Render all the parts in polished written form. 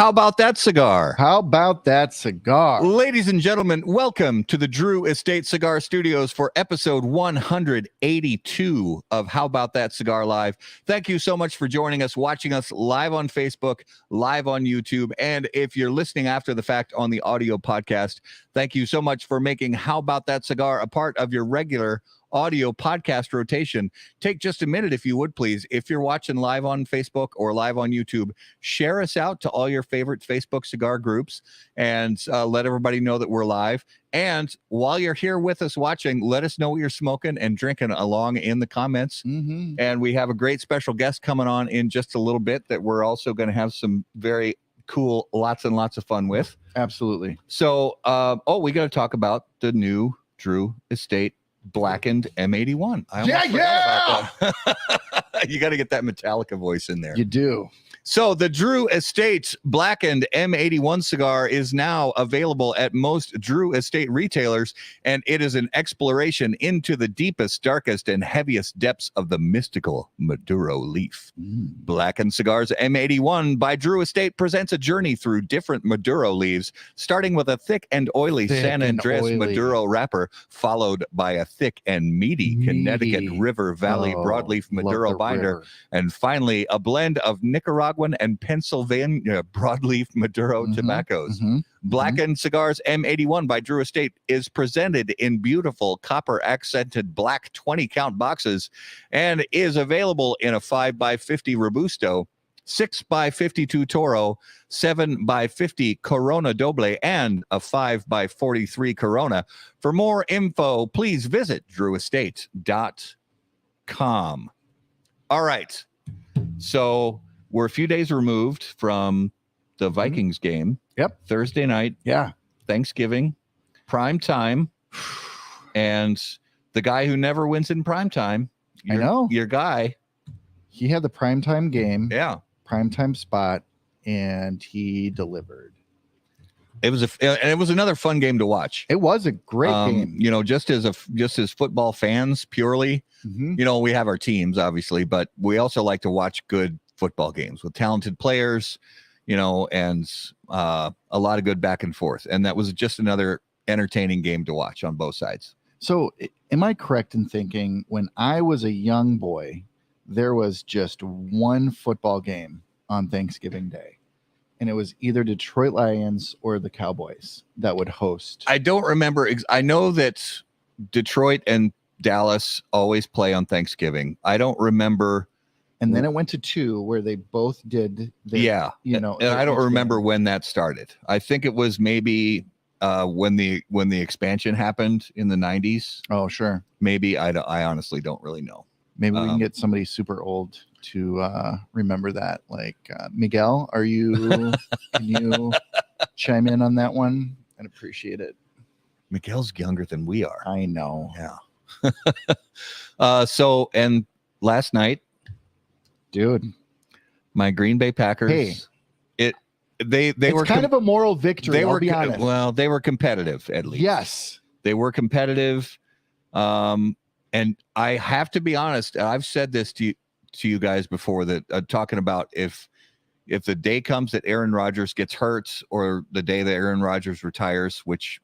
How about that cigar? How about that cigar? Ladies and gentlemen, welcome to the Drew Estate Cigar Studios for episode 182 of How About That Cigar Live. Thank you so much for joining us, watching us live on Facebook, live on YouTube, and if you're listening after the fact on the audio podcast, thank you so much for making How About That Cigar a part of your regular audio podcast rotation. Take just a minute, if you would, please. If you're watching live on Facebook or live on YouTube, share us out to all your favorite Facebook cigar groups and let everybody know that we're live. And while you're here with us watching, let us know what you're smoking and drinking along in the comments. Mm-hmm. And we have a great special guest coming on in just a little bit that we're also going to have some very cool, lots and lots of fun with. Absolutely. So, we got to talk about the new Drew Estate Blackened M81. Yeah. You got to get that Metallica voice in there. You do. So the Drew Estate Blackened M81 cigar is now available at most Drew Estate retailers, and it is an exploration into the deepest, darkest, and heaviest depths of the mystical Maduro leaf. Blackened Cigars M81 by Drew Estate presents a journey through different Maduro leaves, starting with a thick and oily San Andres Maduro wrapper, followed by a thick and meaty Connecticut River Valley broadleaf Maduro binder, and finally a blend of Nicaraguan and Pennsylvania broadleaf Maduro tobaccos. Blackened Cigars M81 by Drew Estate is presented in beautiful copper accented black 20-count boxes and is available in a 5x50 Robusto, 6x52 Toro, 7x50 Corona Doble, and a 5x43 Corona. For more info, please visit drewestate.com. All right. So we're a few days removed from the Vikings game. Yep. Thursday night. Yeah. Thanksgiving. Prime time. And the guy who never wins in prime time. I know. Your guy. He had the primetime game. Yeah. Primetime spot, and he delivered. It was another fun game to watch. It was a great game. You know, just as football fans purely, Mm-hmm. you know, we have our teams obviously, but we also like to watch good football games with talented players, you know, and a lot of good back and forth. And that was just another entertaining game to watch on both sides. So am I correct in thinking when I was a young boy, there was just one football game on Thanksgiving Day, and it was either Detroit Lions or the Cowboys that would host? I don't remember. I know that Detroit and Dallas always play on Thanksgiving. I don't remember. And then it went to two where they both did. You know, and I don't remember when that started. I think it was maybe when the expansion happened in the 90s. Oh, sure. Maybe I honestly don't really know. Maybe we can get somebody super old to remember that. Like Miguel, can you chime in on that one? I'd appreciate it. Miguel's younger than we are. I know. Yeah. So, and last night, dude, my Green Bay Packers, they were kind of a moral victory. I'll be honest. Well, they were competitive at least. Yes, they were competitive. And I have to be honest, I've said this to you guys before, that talking about if the day comes that Aaron Rodgers gets hurt, or the day that Aaron Rodgers retires, which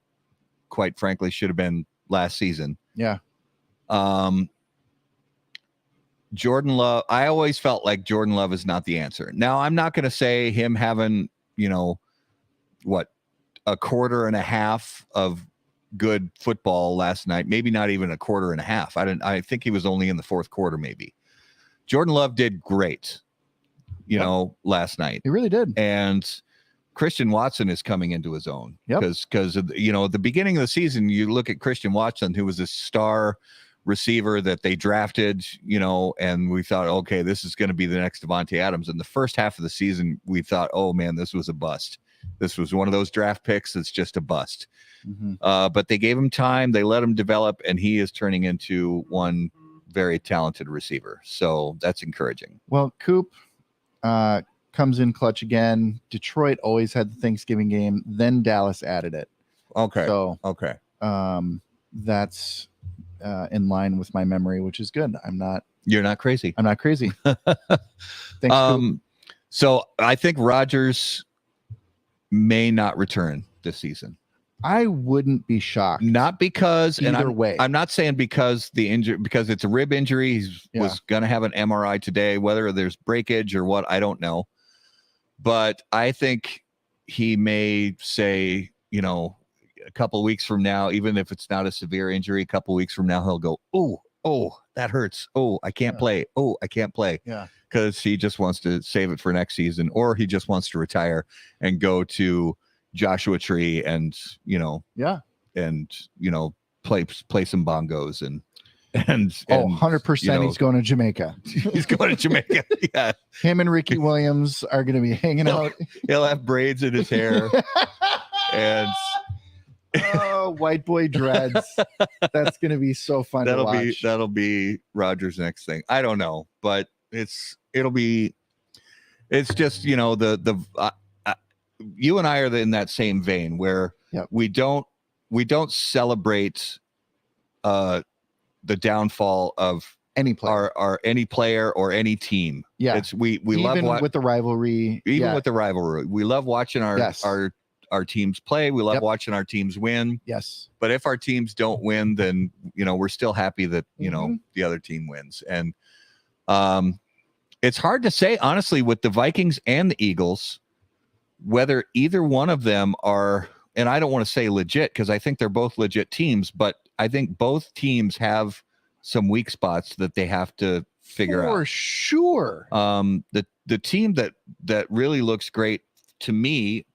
quite frankly should have been last season. Yeah. Jordan Love, I always felt like Jordan Love is not the answer. Now, I'm not going to say him having, you know, a quarter and a half of good football last night, maybe not even a quarter and a half. I think he was only in the fourth quarter, maybe. Jordan Love did great, you know, last night. He really did. And Christian Watson is coming into his own. Yep. Because you know, at the beginning of the season, you look at Christian Watson, who was a star receiver that they drafted, you know, and we thought, okay, this is going to be the next Devontae Adams. In the first half of the season, we thought, oh man, this was a bust. This was one of those draft picks that's just a bust. Mm-hmm. But they gave him time, they let him develop, and he is turning into one very talented receiver. So that's encouraging. Well, Coop comes in clutch again. Detroit always had the Thanksgiving game, then Dallas added it. Okay. So okay. That's in line with my memory, which is good. You're not crazy. I'm not crazy. Thanks, Coop. So I think Rodgers may not return this season. I wouldn't be shocked. Not because, and I'm not saying because the injury, because it's a rib injury. He was going to have an MRI today. Whether there's breakage or what, I don't know. But I think he may say, you know, a couple of weeks from now, even if it's not a severe injury, a couple of weeks from now, he'll go, oh, that hurts. Oh, I can't play. Oh, I can't play. Yeah. Because he just wants to save it for next season, or he just wants to retire and go to Joshua Tree and, you know, play some bongos and 100%. You know, he's going to Jamaica. He's going to Jamaica. Yeah. Him and Ricky Williams are going to be hanging out. He'll have braids in his hair and white boy dreads. That's going to be so fun to watch. That'll be Roger's next thing. I don't know, but it's just, you know, you and I are in that same vein where we don't celebrate the downfall of any player, any player or any team. Yeah, it's we love with the rivalry. Even with the rivalry, we love watching our teams play. We love watching our teams win. Yes, but if our teams don't win, then, you know, we're still happy that, you know, the other team wins. And it's hard to say, honestly, with the Vikings and the Eagles, whether either one of them are, and I don't want to say legit because I think they're both legit teams, but I think both teams have some weak spots that they have to figure out. For sure. The team that really looks great to me,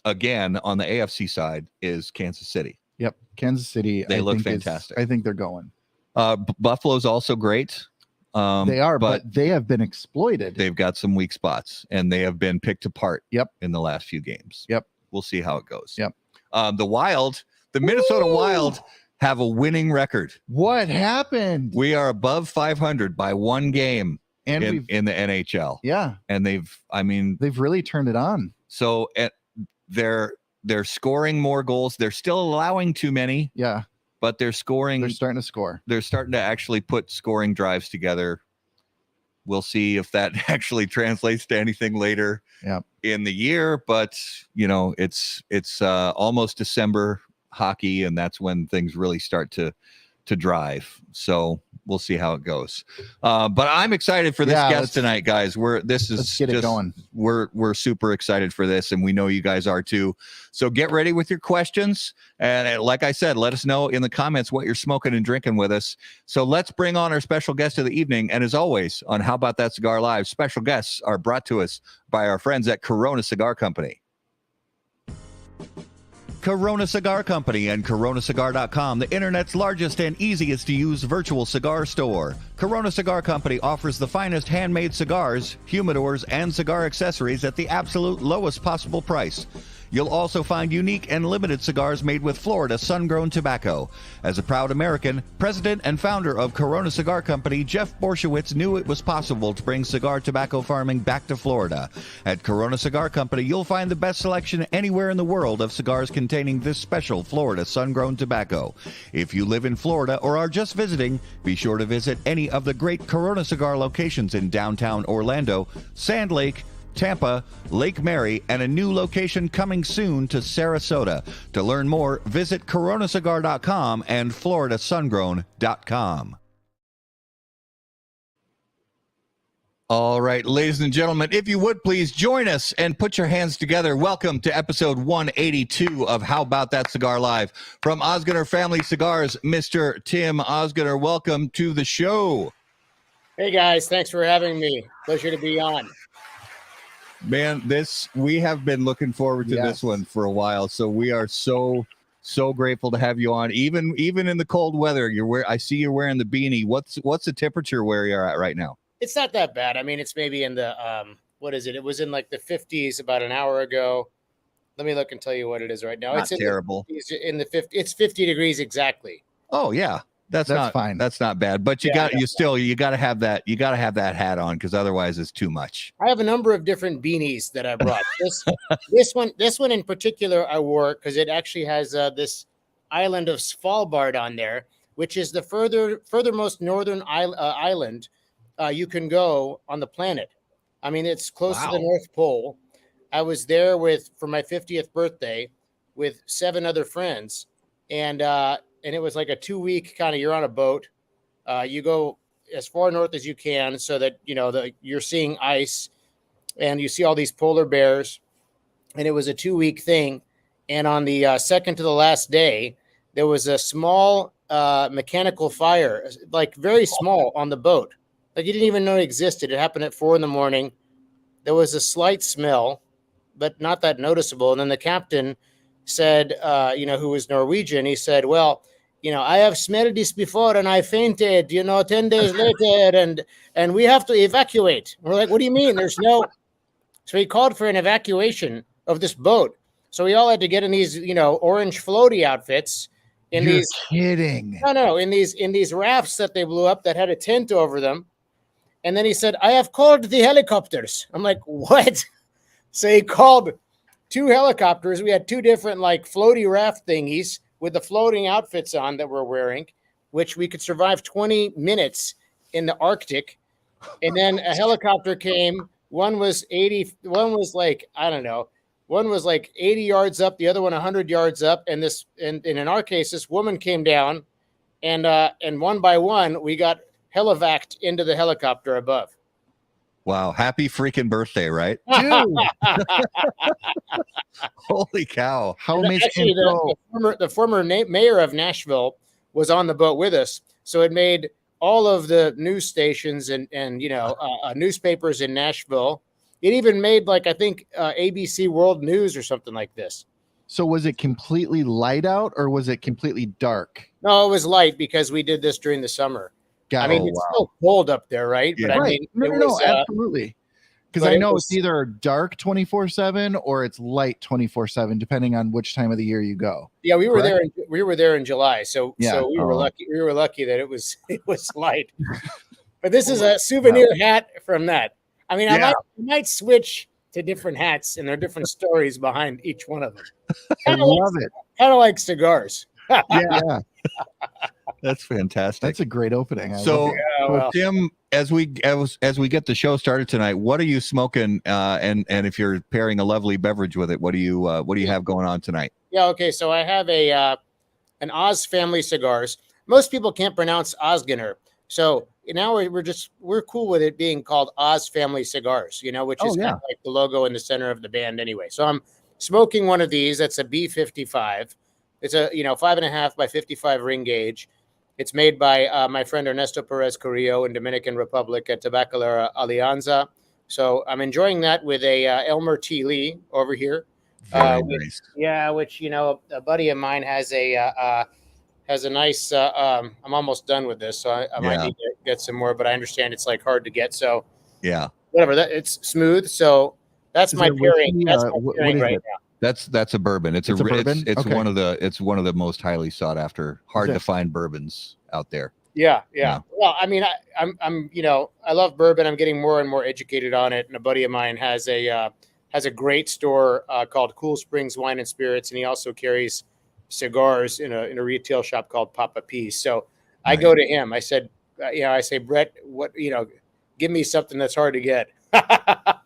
again, on the AFC side, is Kansas City. Yep. Kansas City. They look fantastic. I think they're going. Buffalo's also great. They are, but they have been exploited. They've got some weak spots, and they have been picked apart. In the last few games. We'll see how it goes. The Minnesota Wild have a winning record. What happened? We are above 500 by one game and in the NHL. Yeah, and they've really turned it on. So they're scoring more goals. They're still allowing too many. Yeah. But they're scoring. They're starting to score. They're starting to actually put scoring drives together. We'll see if that actually translates to anything later in the year. But, you know, it's almost December hockey, and that's when things really start to drive. So we'll see how it goes. But I'm excited for this guest tonight, guys. Let's get it going. We're super excited for this, and we know you guys are too. So get ready with your questions. And like I said, let us know in the comments what you're smoking and drinking with us. So let's bring on our special guest of the evening. And as always, on How About That Cigar Live, special guests are brought to us by our friends at Corona Cigar Company. Corona Cigar Company and coronacigar.com, the internet's largest and easiest to use virtual cigar store. Corona Cigar Company offers the finest handmade cigars, humidors, and cigar accessories at the absolute lowest possible price. You'll also find unique and limited cigars made with Florida sun-grown tobacco. As a proud American, president and founder of Corona Cigar Company, Jeff Borshowitz knew it was possible to bring cigar tobacco farming back to Florida. At Corona Cigar Company, you'll find the best selection anywhere in the world of cigars containing this special Florida sun-grown tobacco. If you live in Florida or are just visiting, be sure to visit any of the great Corona Cigar locations in downtown Orlando, Sand Lake, Tampa, Lake Mary, and a new location coming soon to Sarasota. To learn more, visit coronacigar.com and floridasungrown.com. All right, ladies and gentlemen, if you would please join us and put your hands together. Welcome to episode 182 of How About That Cigar Live. From Ozgener Family Cigars, Mr. Tim Ozgener, welcome to the show. Hey, guys. Thanks for having me. Pleasure to be on. Man, we have been looking forward to this one for a while, so we are so grateful to have you on. Even in the cold weather, I see you're wearing the beanie. What's the temperature where you're at right now? It's not that bad. I mean, it's maybe in the what is it? It was in like the 50s about an hour ago. Let me look and tell you what it is right now. It's terrible. In the 50, it's 50 degrees exactly. Oh yeah. That's not fine. That's not bad, but you got to have that. You got to have that hat on because otherwise it's too much. I have a number of different beanies that I brought. This one in particular I wore because it actually has this island of Svalbard on there, which is the furthermost northern island you can go on the planet. I mean, it's close to the North Pole. I was there for my 50th birthday with 7 other friends, and it was like a 2-week kind of, you're on a boat. You go as far north as you can so that, you're seeing ice and you see all these polar bears. And it was a 2-week thing. And on the second to the last day, there was a small mechanical fire, like very small on the boat. Like you didn't even know it existed. It happened at 4 a.m. There was a slight smell, but not that noticeable. And then the captain said, who was Norwegian, he said, well, I have smelled this before and I fainted, 10 days later and we have to evacuate. We're like, what do you mean? There's no. So he called for an evacuation of this boat. So we all had to get in these, orange floaty outfits. You're kidding. No, in these rafts that they blew up that had a tent over them. And then he said, I have called the helicopters. I'm like, what? So he called 2 helicopters. We had 2 different like floaty raft thingies with the floating outfits on that we're wearing, which we could survive 20 minutes in the Arctic. And then a helicopter came. One was like, I don't know. One was like 80 yards up, the other one 100 yards up. And in our case, this woman came down and one by one, we got helivaced into the helicopter above. Wow. Happy freaking birthday, right? Dude. Holy cow. How amazing. Actually, the former mayor of Nashville was on the boat with us. So it made all of the news stations and newspapers in Nashville. It even made like, I think ABC World News or something like this. So was it completely light out or was it completely dark? No, it was light because we did this during the summer. It's still cold up there, right? Yeah. But Right. No, absolutely. Because I know it's either dark 24/7 or it's light 24/7, depending on which time of the year you go. Yeah, we were Correct? there. We were there in July, so Yeah. we were lucky. We were lucky that it was light. But this is a souvenir hat from that. I mean, I might switch to different hats, and there are different stories behind each one of them. I love it. Kind of like cigars. Yeah. That's fantastic. That's a great opening. So, well. Tim, as we get the show started tonight, what are you smoking? And if you're pairing a lovely beverage with it, what do you have going on tonight? Yeah. Okay. So I have an Oz family cigars. Most people can't pronounce Ozgener, so now we're cool with it being called Oz family cigars. Which is kind of like the logo in the center of the band anyway. So I'm smoking one of these. That's a B55. It's a 5.5 by 55 ring gauge. It's made by my friend Ernesto Perez Carrillo in Dominican Republic at Tabacalera Alianza. So I'm enjoying that with a Elmer T. Lee over here. Very nice. Yeah, which a buddy of mine has a nice. I'm almost done with this, so I might need to get some more. But I understand it's like hard to get. So yeah, whatever. It's smooth. So that's my pairing. That's my pairing right now. That's a bourbon. It's a bourbon. It's okay. one of the most highly sought after, hard to find bourbons out there. Yeah. Well, I mean, I'm I love bourbon. I'm getting more and more educated on it. And a buddy of mine has a great store called Cool Springs Wine and Spirits, and he also carries cigars in a retail shop called Papa Peace. So I go to him. I said, I say, Brett, what give me something that's hard to get.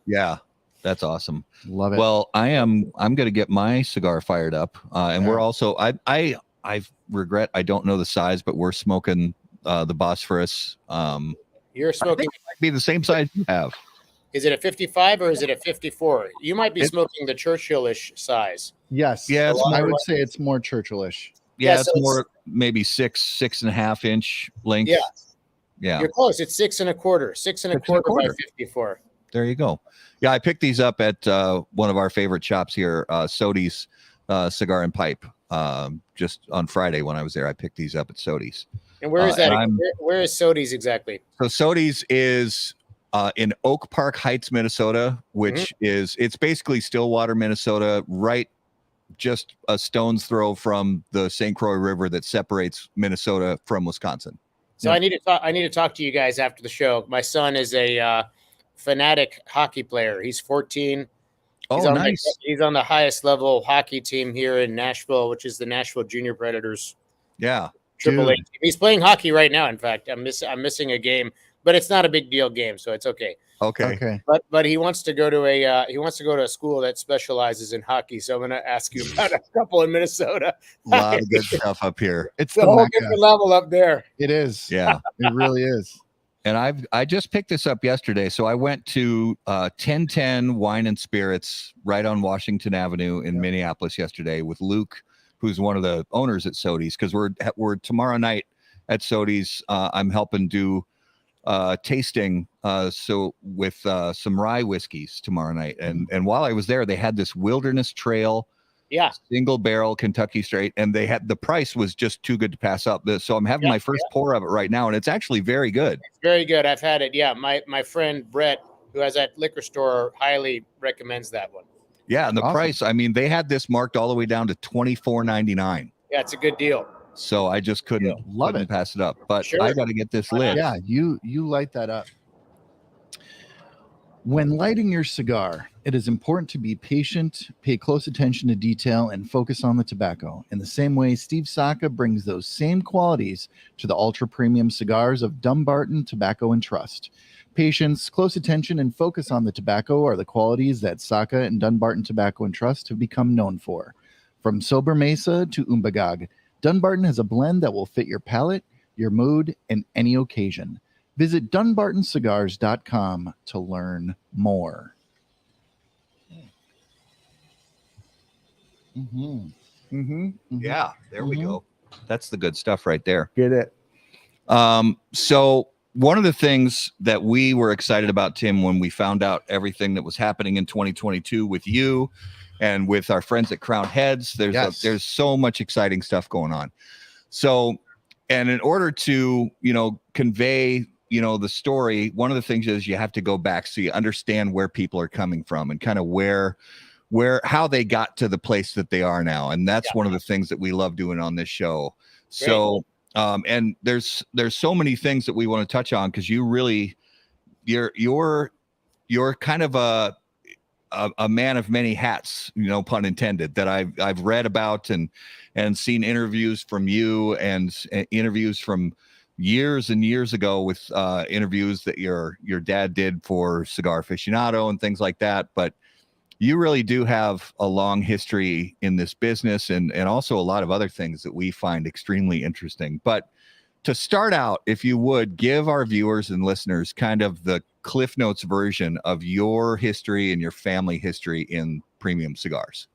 Yeah. That's awesome. Love it. Well, I'm going to get my cigar fired up, and we're also I regret I don't know the size, but we're smoking the Bosphorus. You're smoking. It might be the same size you have. Is it a 55 or is it a 54? You might be smoking the Churchill-ish size. Yes. Yeah, I would say it's more Churchill-ish. Yeah, so it's more maybe 6.5 inch length. Yeah. You're close. It's 6 1/4. 6 1/4 by 54. There you go. Yeah, I picked these up at one of our favorite shops here, Sodi's Cigar and Pipe. Just on Friday when I was there, I picked these up at Sodi's. And where is that? Where is Sodi's exactly? So Sodi's is in Oak Park Heights, Minnesota, which it's basically Stillwater, Minnesota, right just a stone's throw from the St. Croix River that separates Minnesota from Wisconsin. So I need to talk to you guys after the show. My son is a fanatic hockey player. He's 14. Nice. He's on the highest level hockey team here in Nashville, which is the Nashville Junior Predators. Yeah. AAA team. He's playing hockey right now. In fact, I'm missing a game but it's not a big deal game, so it's okay. Okay. But he wants to go to a school that specializes in hockey. So I'm going to ask you about a couple in Minnesota. A lot of good stuff up here. It's It's a whole different level up there. It is. Yeah. It really is. And I just picked this up yesterday. So I went to 1010 Wine and Spirits right on Washington Avenue in Minneapolis yesterday with Luke, who's one of the owners at Sodi's, because we're tomorrow night at Sodi's. I'm helping do tasting so with some rye whiskeys tomorrow night. And while I was there, they had this Wilderness Trail single barrel Kentucky straight, and the price was just too good to pass up. So I'm having my first pour of it right now, and it's actually very good. It's very good. I've had it. Yeah, my friend Brett, who has that liquor store, highly recommends that one. Yeah, and the price, I mean, they had this marked all the way down to $24.99. Yeah, it's a good deal. So I just couldn't pass it up. But I got to get this lit. Yeah, you light that up. When lighting your cigar, it is important to be patient, pay close attention to detail, and focus on the tobacco. In the same way, Steve Saka brings those same qualities to the ultra-premium cigars of Dumbarton Tobacco and Trust. Patience, close attention, and focus on the tobacco are the qualities that Saka and Dunbarton Tobacco and Trust have become known for. From Sober Mesa to Umbagog, Dunbarton has a blend that will fit your palate, your mood, and any occasion. Visit dunbartoncigars.com to learn more. Yeah, there we go. That's the good stuff right there. Get it. So one of the things that we were excited about, Tim, when we found out everything that was happening in 2022 with you and with our friends at Crown Heads, there's so much exciting stuff going on. So, and in order to, convey, the story, one of the things is you have to go back so you understand where people are coming from and kind of how they got to the place that they are now. And that's one of the things that we love doing on this show. Great. So, and there's so many things that we want to touch on, because you really, you're kind of a man of many hats, pun intended, that I've read about and seen interviews from you and interviews from years and years ago with interviews that your dad did for Cigar Aficionado and things like that. But you really do have a long history in this business and also a lot of other things that we find extremely interesting. But to start out, if you would give our viewers and listeners kind of the Cliff Notes version of your history and your family history in premium cigars.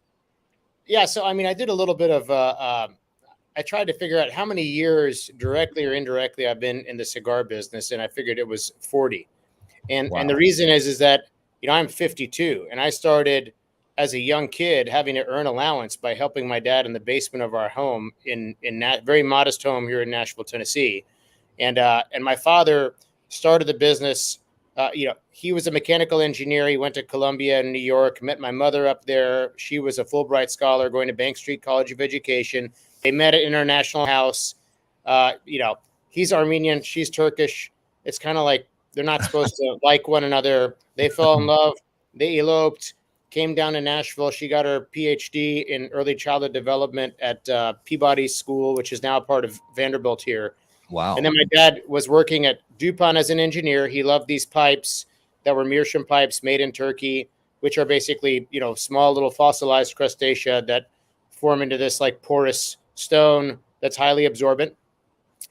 Yeah. So, I mean, I did a little bit of, I tried to figure out how many years directly or indirectly I've been in the cigar business. And I figured it was 40. And the reason is that, I'm 52 and I started as a young kid having to earn allowance by helping my dad in the basement of our home in very modest home here in Nashville, Tennessee. And my father started the business. He was a mechanical engineer. He went to Columbia in New York, met my mother up there. She was a Fulbright scholar going to Bank Street College of Education. They met at International House. He's Armenian. She's Turkish. It's kind of like they're not supposed to like one another. They fell in love. They eloped, came down to Nashville. She got her PhD in early childhood development at Peabody School, which is now a part of Vanderbilt here. Wow. And then my dad was working at DuPont as an engineer. He loved these pipes that were meerschaum pipes made in Turkey, which are basically, small little fossilized crustacea that form into this like porous stone that's highly absorbent.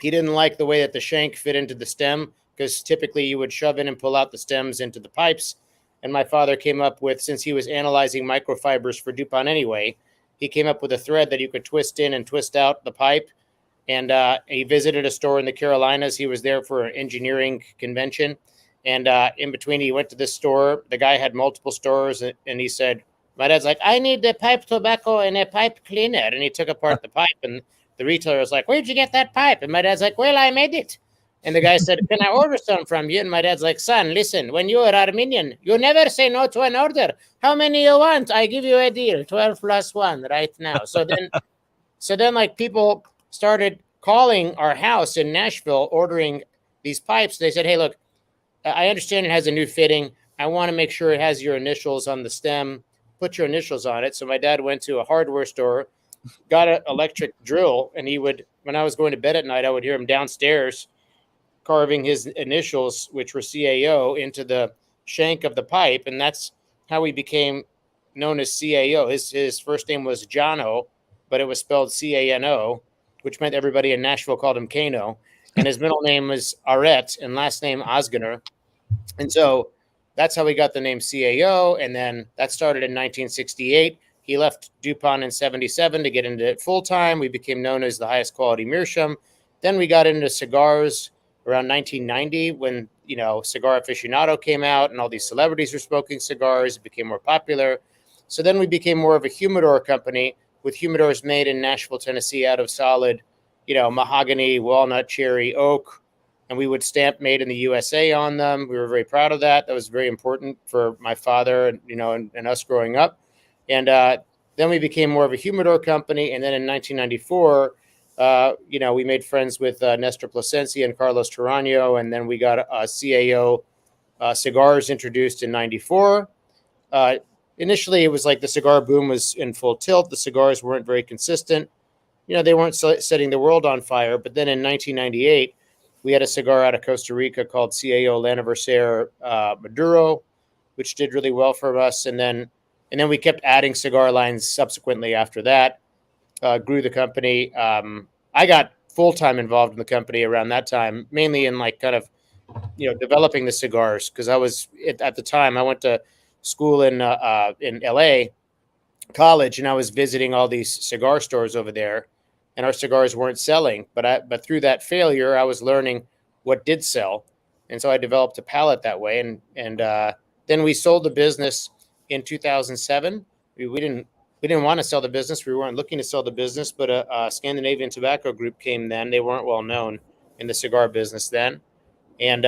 He didn't like the way that the shank fit into the stem, because typically you would shove in and pull out the stems into the pipes. And my father came up with, since he was analyzing microfibers for DuPont anyway, he came up with a thread that you could twist in and twist out the pipe. And he visited a store in the Carolinas. He was there for an engineering convention. And in between, he went to this store. The guy had multiple stores. And he said, my dad's like, I need the pipe tobacco and a pipe cleaner. And he took apart the pipe. And the retailer was like, where'd you get that pipe? And my dad's like, well, I made it. And the guy said, can I order some from you? And my dad's like, son, listen, when you are Armenian, you never say no to an order. How many you want? I give you a deal, 12 plus 1 right now. So then like people started calling our house in Nashville, ordering these pipes. They said, hey, look, I understand it has a new fitting. I want to make sure it has your initials on the stem. Put your initials on it. So my dad went to a hardware store, got an electric drill, and he would, when I was going to bed at night, I would hear him downstairs carving his initials, which were CAO, into the shank of the pipe, and that's how he became known as CAO. His first name was Jono, but it was spelled CANO, which meant everybody in Nashville called him Kano. And his middle name was Arett and last name Ozgener. And so that's how he got the name CAO. And then that started in 1968. He left DuPont in 77 to get into it full time. We became known as the highest quality meerschaum. Then we got into cigars around 1990 when, Cigar Aficionado came out and all these celebrities were smoking cigars. It became more popular. So then we became more of a humidor company with humidors made in Nashville, Tennessee out of solid, mahogany, walnut, cherry, oak. And we would stamp made in the USA on them. We were very proud of that. That was very important for my father, and us growing up. And then we became more of a humidor company. And then in 1994, we made friends with Nestor Plasencia and Carlos Tarano. And then we got CAO cigars introduced in 94. Initially, it was like the cigar boom was in full tilt. The cigars weren't very consistent. They weren't setting the world on fire. But then in 1998, we had a cigar out of Costa Rica called CAO L'Anniversaire Maduro, which did really well for us. And then we kept adding cigar lines subsequently after that, grew the company. I got full-time involved in the company around that time, mainly in developing the cigars. Cause I was at the time I went to school in LA college, and I was visiting all these cigar stores over there, and our cigars weren't selling, but through that failure, I was learning what did sell. And so I developed a palate that way. And then we sold the business in 2007. We didn't want to sell the business. We weren't looking to sell the business, but a Scandinavian tobacco group came then. They weren't well known in the cigar business then. And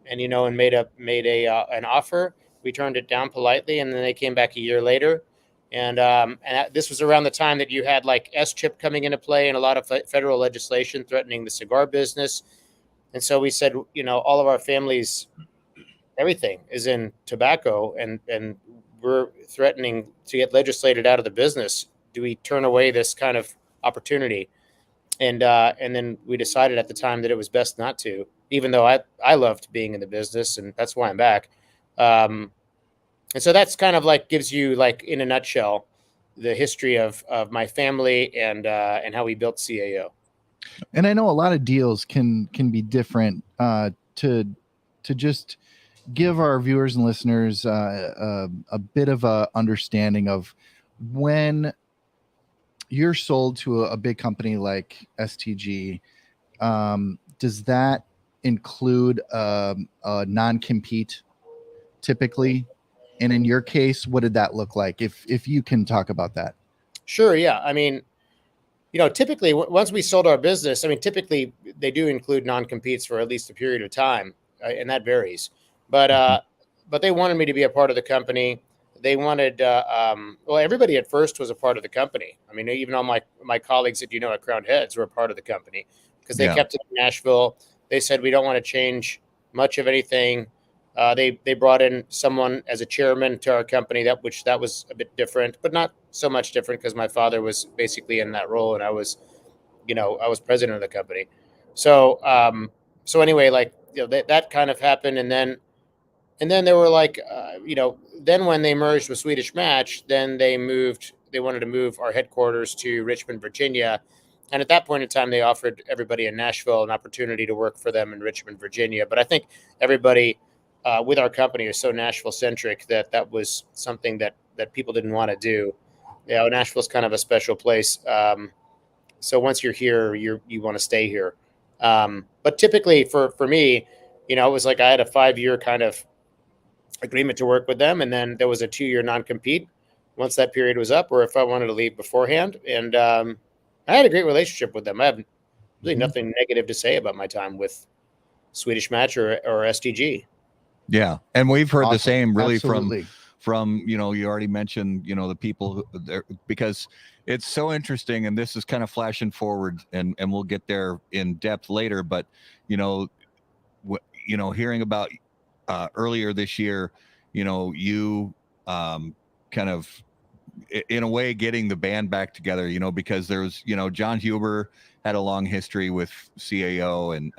made an offer. We turned it down politely, and then they came back a year later. And this was around the time that you had like S-chip coming into play and a lot of federal legislation threatening the cigar business. And so we said, all of our families, everything is in tobacco, and we're threatening to get legislated out of the business. Do we turn away this kind of opportunity? And then we decided at the time that it was best not to, even though I loved being in the business, and that's why I'm back. And so that's kind of like gives you, like, in a nutshell, the history of my family and how we built CAO. And I know a lot of deals can be different. To just give our viewers and listeners a bit of a understanding of when you're sold to a big company like STG, does that include a non-compete typically? And in your case, what did that look like? If you can talk about that. Sure. Yeah. I mean, typically once we sold our business, typically they do include non-competes for at least a period of time, and that varies. But they wanted me to be a part of the company. They wanted, everybody at first was a part of the company. Even all my colleagues that at Crown Heads were a part of the company because they kept it in Nashville. They said, we don't want to change much of anything. They brought in someone as a chairman to our company, that was a bit different, but not so much different because my father was basically in that role, and I was president of the company. So anyway, that kind of happened, and then they were like, then when they merged with Swedish Match, then they wanted to move our headquarters to Richmond, Virginia. And at that point in time, they offered everybody in Nashville an opportunity to work for them in Richmond, Virginia. But I think everybody with our company is so Nashville centric that was something that people didn't want to do. Nashville's kind of a special place. So once you're here, you want to stay here. But typically for me, it was like I had a 5-year kind of agreement to work with them, and then there was a 2-year non-compete once that period was up, or if I wanted to leave beforehand. And I had a great relationship with them. I have really nothing negative to say about my time with Swedish Match or STG. Yeah, and we've heard the same really Absolutely. from you already mentioned the people there, because it's so interesting, and this is kind of flashing forward, and we'll get there in depth later. But hearing about earlier this year, you kind of in a way getting the band back together, because there's John Huber had a long history with CAO, and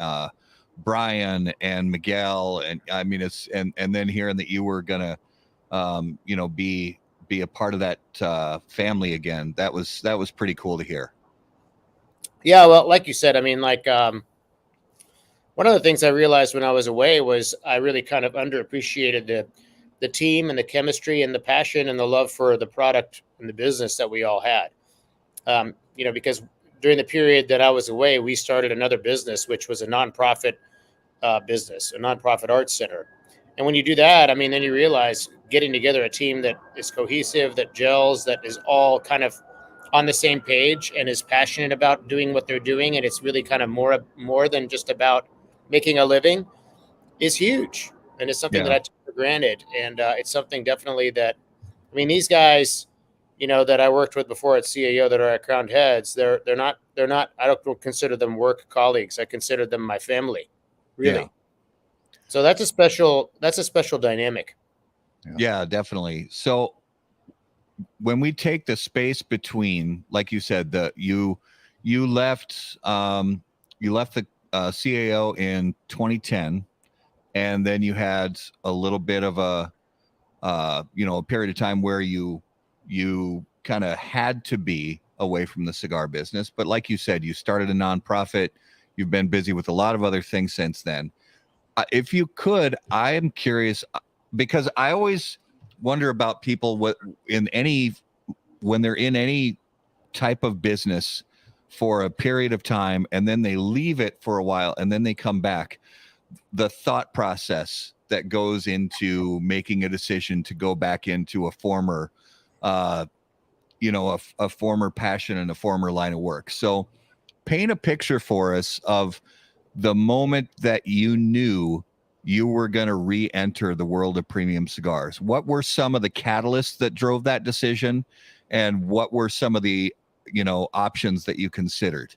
Brian and Miguel, and I mean it's and then hearing that you were gonna be a part of that family again, that was pretty cool to hear. Yeah, well, like you said, I mean, like one of the things I realized when I was away was I really kind of underappreciated the team and the chemistry and the passion and the love for the product and the business that we all had. Because during the period that I was away, we started another business, which was a nonprofit business, a nonprofit arts center. And when you do that, I mean, then you realize getting together a team that is cohesive, that gels, that is all kind of on the same page and is passionate about doing what they're doing, and it's really kind of more than just about making a living, is huge. And it's something that I took for granted. And it's something definitely that, I mean, these guys, that I worked with before at CAO that are at Crowned Heads, they're not, I don't consider them work colleagues. I consider them my family, really. Yeah. So that's a special dynamic. Yeah, definitely. So when we take the space between, like you said, you left the CAO in 2010, and then you had a little bit of a period of time where you kind of had to be away from the cigar business. But like you said, you started a nonprofit. You've been busy with a lot of other things since then. If you could, I am curious, because I always wonder about people when they're in any type of business for a period of time and then they leave it for a while and then they come back, the thought process that goes into making a decision to go back into a former a former passion and a former line of work. So paint a picture for us of the moment that you knew you were going to re-enter the world of premium cigars. What were some of the catalysts that drove that decision, and what were some of the options that you considered?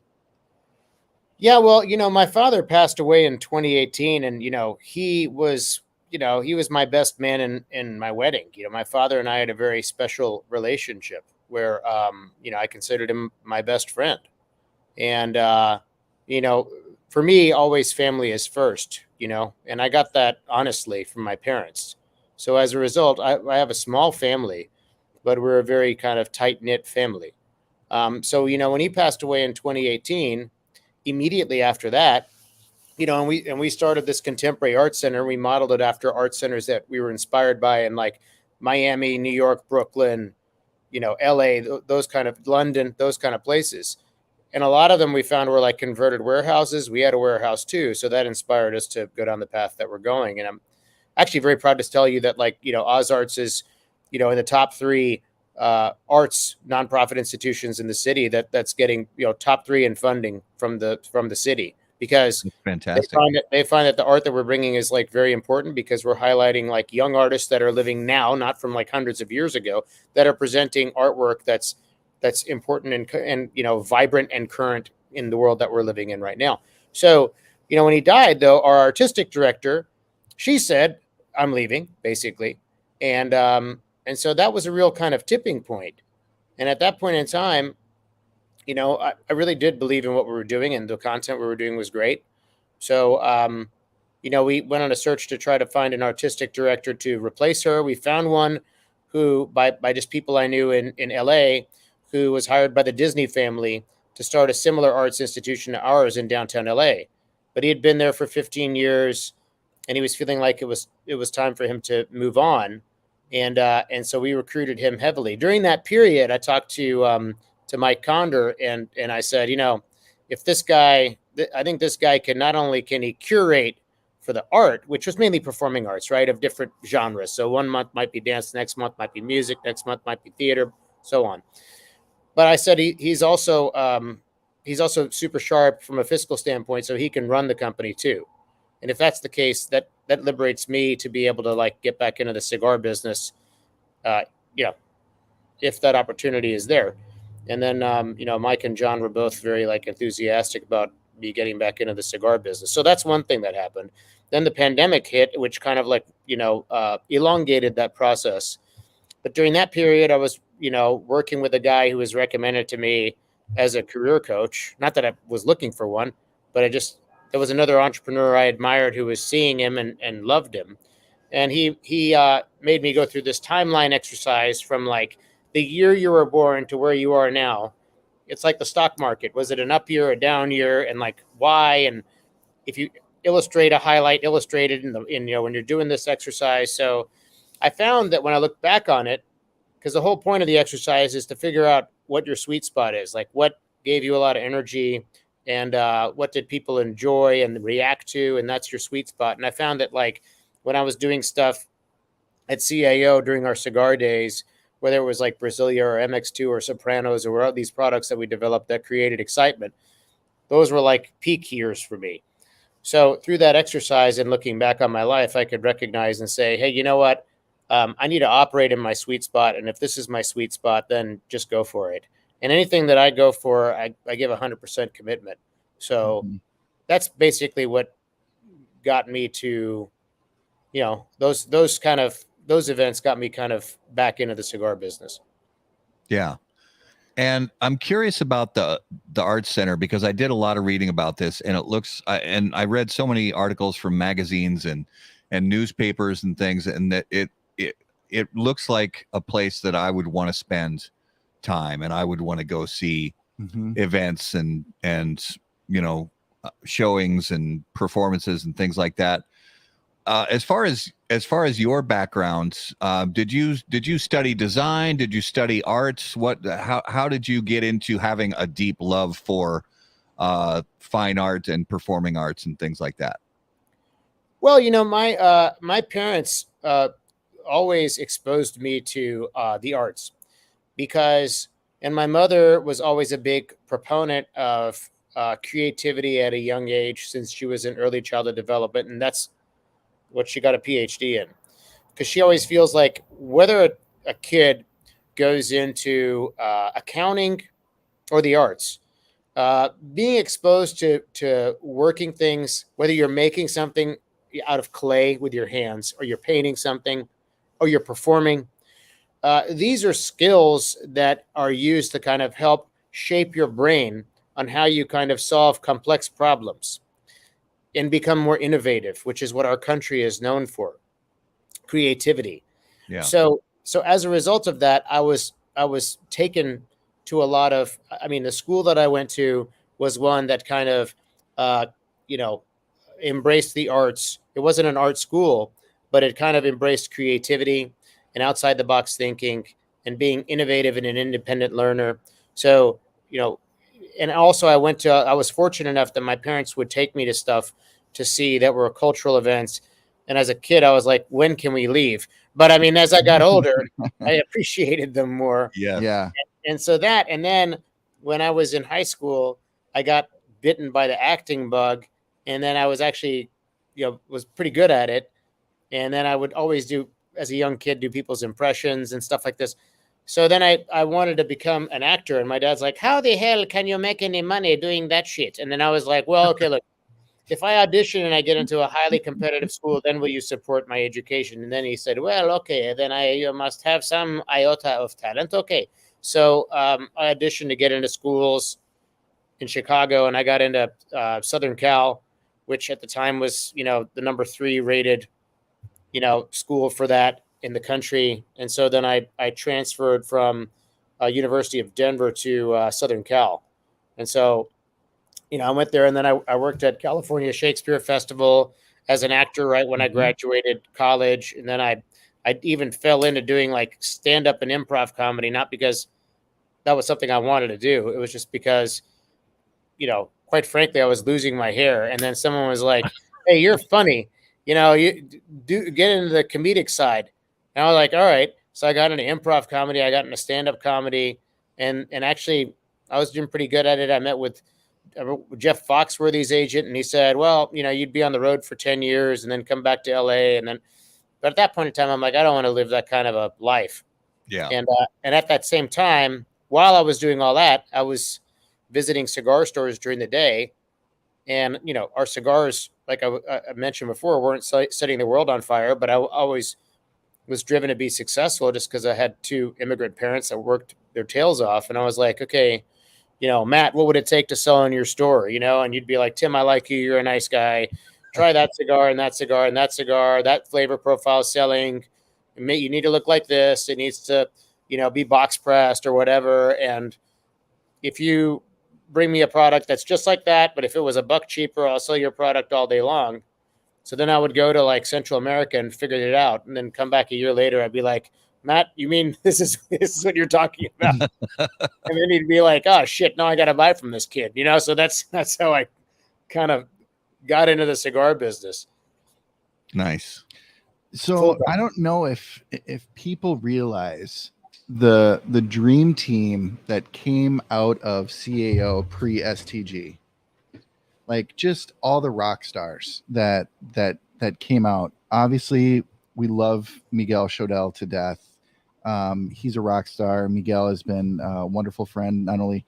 Yeah, well, my father passed away in 2018, and he was my best man in my wedding. My father and I had a very special relationship where I considered him my best friend. And for me, always family is first, and I got that honestly from my parents. So as a result, I have a small family, but we're a very kind of tight-knit family. So when he passed away in 2018, immediately after that, and we started this contemporary art center. We modeled it after art centers that we were inspired by in like Miami, New York, Brooklyn, LA, those kind of London, those kind of places. And a lot of them we found were like converted warehouses. We had a warehouse too. So that inspired us to go down the path that we're going. And I'm actually very proud to tell you that OzArts is, in the top 3 arts nonprofit institutions in the city that's getting, top 3 in funding from the city, because That's fantastic. They find that the art that we're bringing is like very important, because we're highlighting like young artists that are living now, not from like hundreds of years ago, that are presenting artwork that's important and vibrant and current in the world that we're living in right now. So, when he died, though, our artistic director, she said, "I'm leaving," basically, and so that was a real kind of tipping point. And at that point in time, I really did believe in what we were doing, and the content we were doing was great. So, we went on a search to try to find an artistic director to replace her. We found one who, by just people I knew in LA, who was hired by the Disney family to start a similar arts institution to ours in downtown LA. But he had been there for 15 years, and he was feeling like it was time for him to move on. And so we recruited him heavily. During that period, I talked to Mike Condor, and I said, if this guy, I think this guy can he curate for the art, which was mainly performing arts, right, of different genres. So one month might be dance, next month might be music, next month might be theater, so on. But I said he's also super sharp from a fiscal standpoint, so he can run the company too. And if that's the case, that liberates me to be able to like get back into the cigar business, if that opportunity is there. And then Mike and John were both very like enthusiastic about me getting back into the cigar business. So that's one thing that happened. Then the pandemic hit, which kind of like elongated that process. But during that period, I was working with a guy who was recommended to me as a career coach. Not that I was looking for one, but I just there was another entrepreneur I admired who was seeing him and loved him. And he made me go through this timeline exercise from like the year you were born to where you are now. It's like the stock market. Was it an up year or a down year? And like why? And if you illustrate a highlight, illustrated in when you're doing this exercise. So I found that when I look back on it, because the whole point of the exercise is to figure out what your sweet spot is, like what gave you a lot of energy and what did people enjoy and react to, and that's your sweet spot. And I found that like when I was doing stuff at CAO during our cigar days, whether it was like Brasilia or MX2 or Sopranos or these products that we developed that created excitement, those were like peak years for me. So through that exercise and looking back on my life, I could recognize and say, hey, you know what? I need to operate in my sweet spot. And if this is my sweet spot, then just go for it. And anything that I go for, I give 100% commitment. So that's basically what got me to, those events got me kind of back into the cigar business. Yeah. And I'm curious about the Arts Center because I did a lot of reading about this, and it looks and I read so many articles from magazines and newspapers and things, and that it looks like a place that I would want to spend time, and I would want to go see events and showings and performances and things like that. As far as your background, did you study design? Did you study arts? How did you get into having a deep love for fine art and performing arts and things like that? Well, my parents always exposed me to the arts and my mother was always a big proponent of creativity at a young age since she was in early childhood development, and that's what she got a PhD in, because she always feels like whether a kid goes into accounting or the arts, being exposed to working things, whether you're making something out of clay with your hands or you're painting something or you're performing, these are skills that are used to kind of help shape your brain on how you kind of solve complex problems and become more innovative, which is what our country is known for, creativity. Yeah. So as a result of that, I was taken to a lot of, the school that I went to was one that kind of, embraced the arts. It wasn't an art school, but it kind of embraced creativity and outside the box thinking and being innovative and an independent learner. So, and also I was fortunate enough that my parents would take me to stuff to see that were cultural events. And as a kid, I was like, when can we leave? But as I got older, I appreciated them more. Yeah. And so and then when I was in high school, I got bitten by the acting bug. And then I was actually, was pretty good at it. And then I would always as a young kid, do people's impressions and stuff like this. So then I wanted to become an actor. And my dad's like, how the hell can you make any money doing that shit? And then I was like, well, okay, look, if I audition and I get into a highly competitive school, then will you support my education? And then he said, well, okay, then you must have some iota of talent. Okay. So I auditioned to get into schools in Chicago, and I got into Southern Cal, which at the time was, the number 3 rated, school for that in the country. And so then I transferred from University of Denver to Southern Cal. And so, I went there, and then I worked at California Shakespeare Festival as an actor right when I graduated college. And then I even fell into doing like stand-up and improv comedy, not because that was something I wanted to do. It was just because, quite frankly, I was losing my hair. And then someone was like, hey, you're funny. You do get into the comedic side. And I was like, all right. So I got into improv comedy. I got into stand-up comedy. And actually, I was doing pretty good at it. I met with Jeff Foxworthy's agent, and he said, well, you'd be on the road for 10 years and then come back to LA. But at that point in time, I'm like, I don't want to live that kind of a life. Yeah. And at that same time, while I was doing all that, I was visiting cigar stores during the day. And, our cigars, like I mentioned before, weren't setting the world on fire, but I always was driven to be successful just because I had 2 immigrant parents that worked their tails off. And I was like, okay, Matt, what would it take to sell in your store? And you'd be like, Tim, I like you. You're a nice guy. Try that cigar and that cigar and that cigar. That flavor profile is selling. You need to look like this. It needs to, be box pressed or whatever. And if you bring me a product that's just like that, but if it was $1 cheaper, I'll sell your product all day long. So then I would go to like Central America and figure it out, and then come back a year later. I'd be like, Matt, you mean this is what you're talking about? And then he'd be like, oh shit, no, I got to buy from this kid, So that's how I kind of got into the cigar business. Nice. So I don't know if people realize the dream team that came out of CAO pre-STG, like just all the rock stars that came out. Obviously, we love Miguel Chodel to death. He's a rock star. Miguel has been a wonderful friend, not only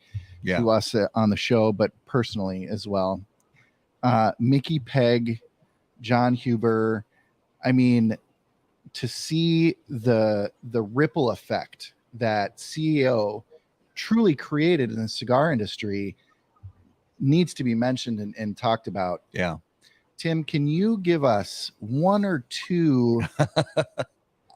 to us on the show, but personally as well. Mickey Pegg, John Huber. I mean, to see the ripple effect that CEO truly created in the cigar industry needs to be mentioned and talked about. Yeah. Tim, can you give us one or two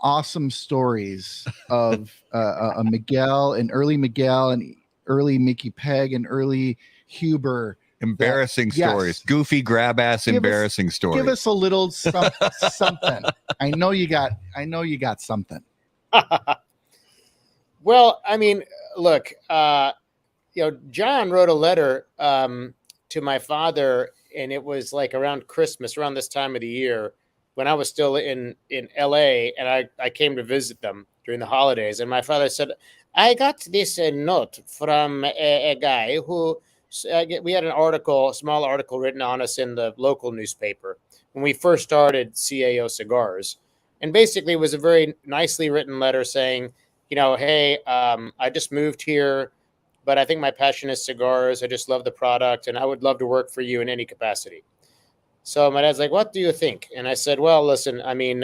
awesome stories of a Miguel, an early Miguel, and early Mickey Pegg, and early Huber? Embarrassing stories, goofy grab ass, embarrassing stories. Give us a little something. I know you got something. Well, I mean, look, John wrote a letter to my father, and it was like around Christmas, around this time of the year, when I was still in LA, and I came to visit them during the holidays. And my father said, I got this note from a guy who, we had a small article written on us in the local newspaper when we first started CAO Cigars. And basically it was a very nicely written letter saying, hey, I just moved here, but I think my passion is cigars. I just love the product, and I would love to work for you in any capacity. So my dad's like, what do you think? And I said, well, listen, I mean,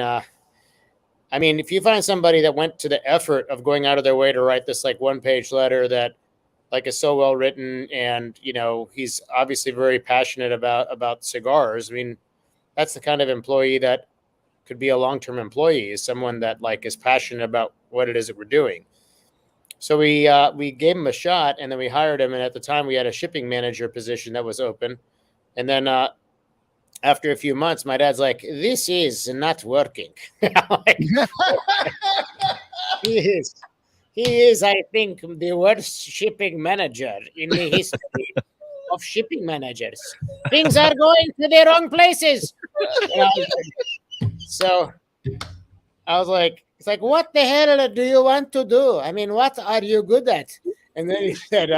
if you find somebody that went to the effort of going out of their way to write this like 1-page letter that like is so well written, and he's obviously very passionate about cigars. I mean, that's the kind of employee that could be a long-term employee, is someone that like is passionate about what it is that we're doing. So we gave him a shot, and then we hired him. And at the time we had a shipping manager position that was open. And then after a few months, my dad's like, this is not working. He is, I think, the worst shipping manager in the history of shipping managers. Things are going to the wrong places. So I was like, it's like, what the hell do you want to do? I mean, what are you good at? And then he said,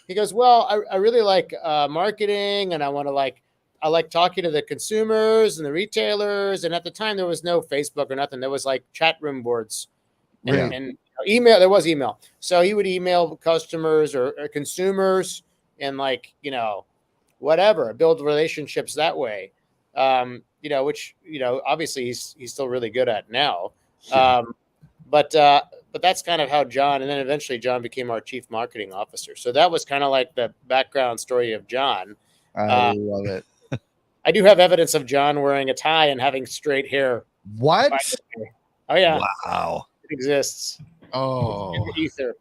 he goes, well, I really like marketing, and I like talking to the consumers and the retailers. And at the time, there was no Facebook or nothing. There was like chat room boards and email. There was email. So he would email customers or consumers and whatever, build relationships that way. Which, obviously he's still really good at now. But that's kind of how John, and then eventually John became our chief marketing officer. So that was kind of like the background story of John. I love it. I do have evidence of John wearing a tie and having straight hair. What? Oh yeah. Wow. It exists. Oh. In the ether.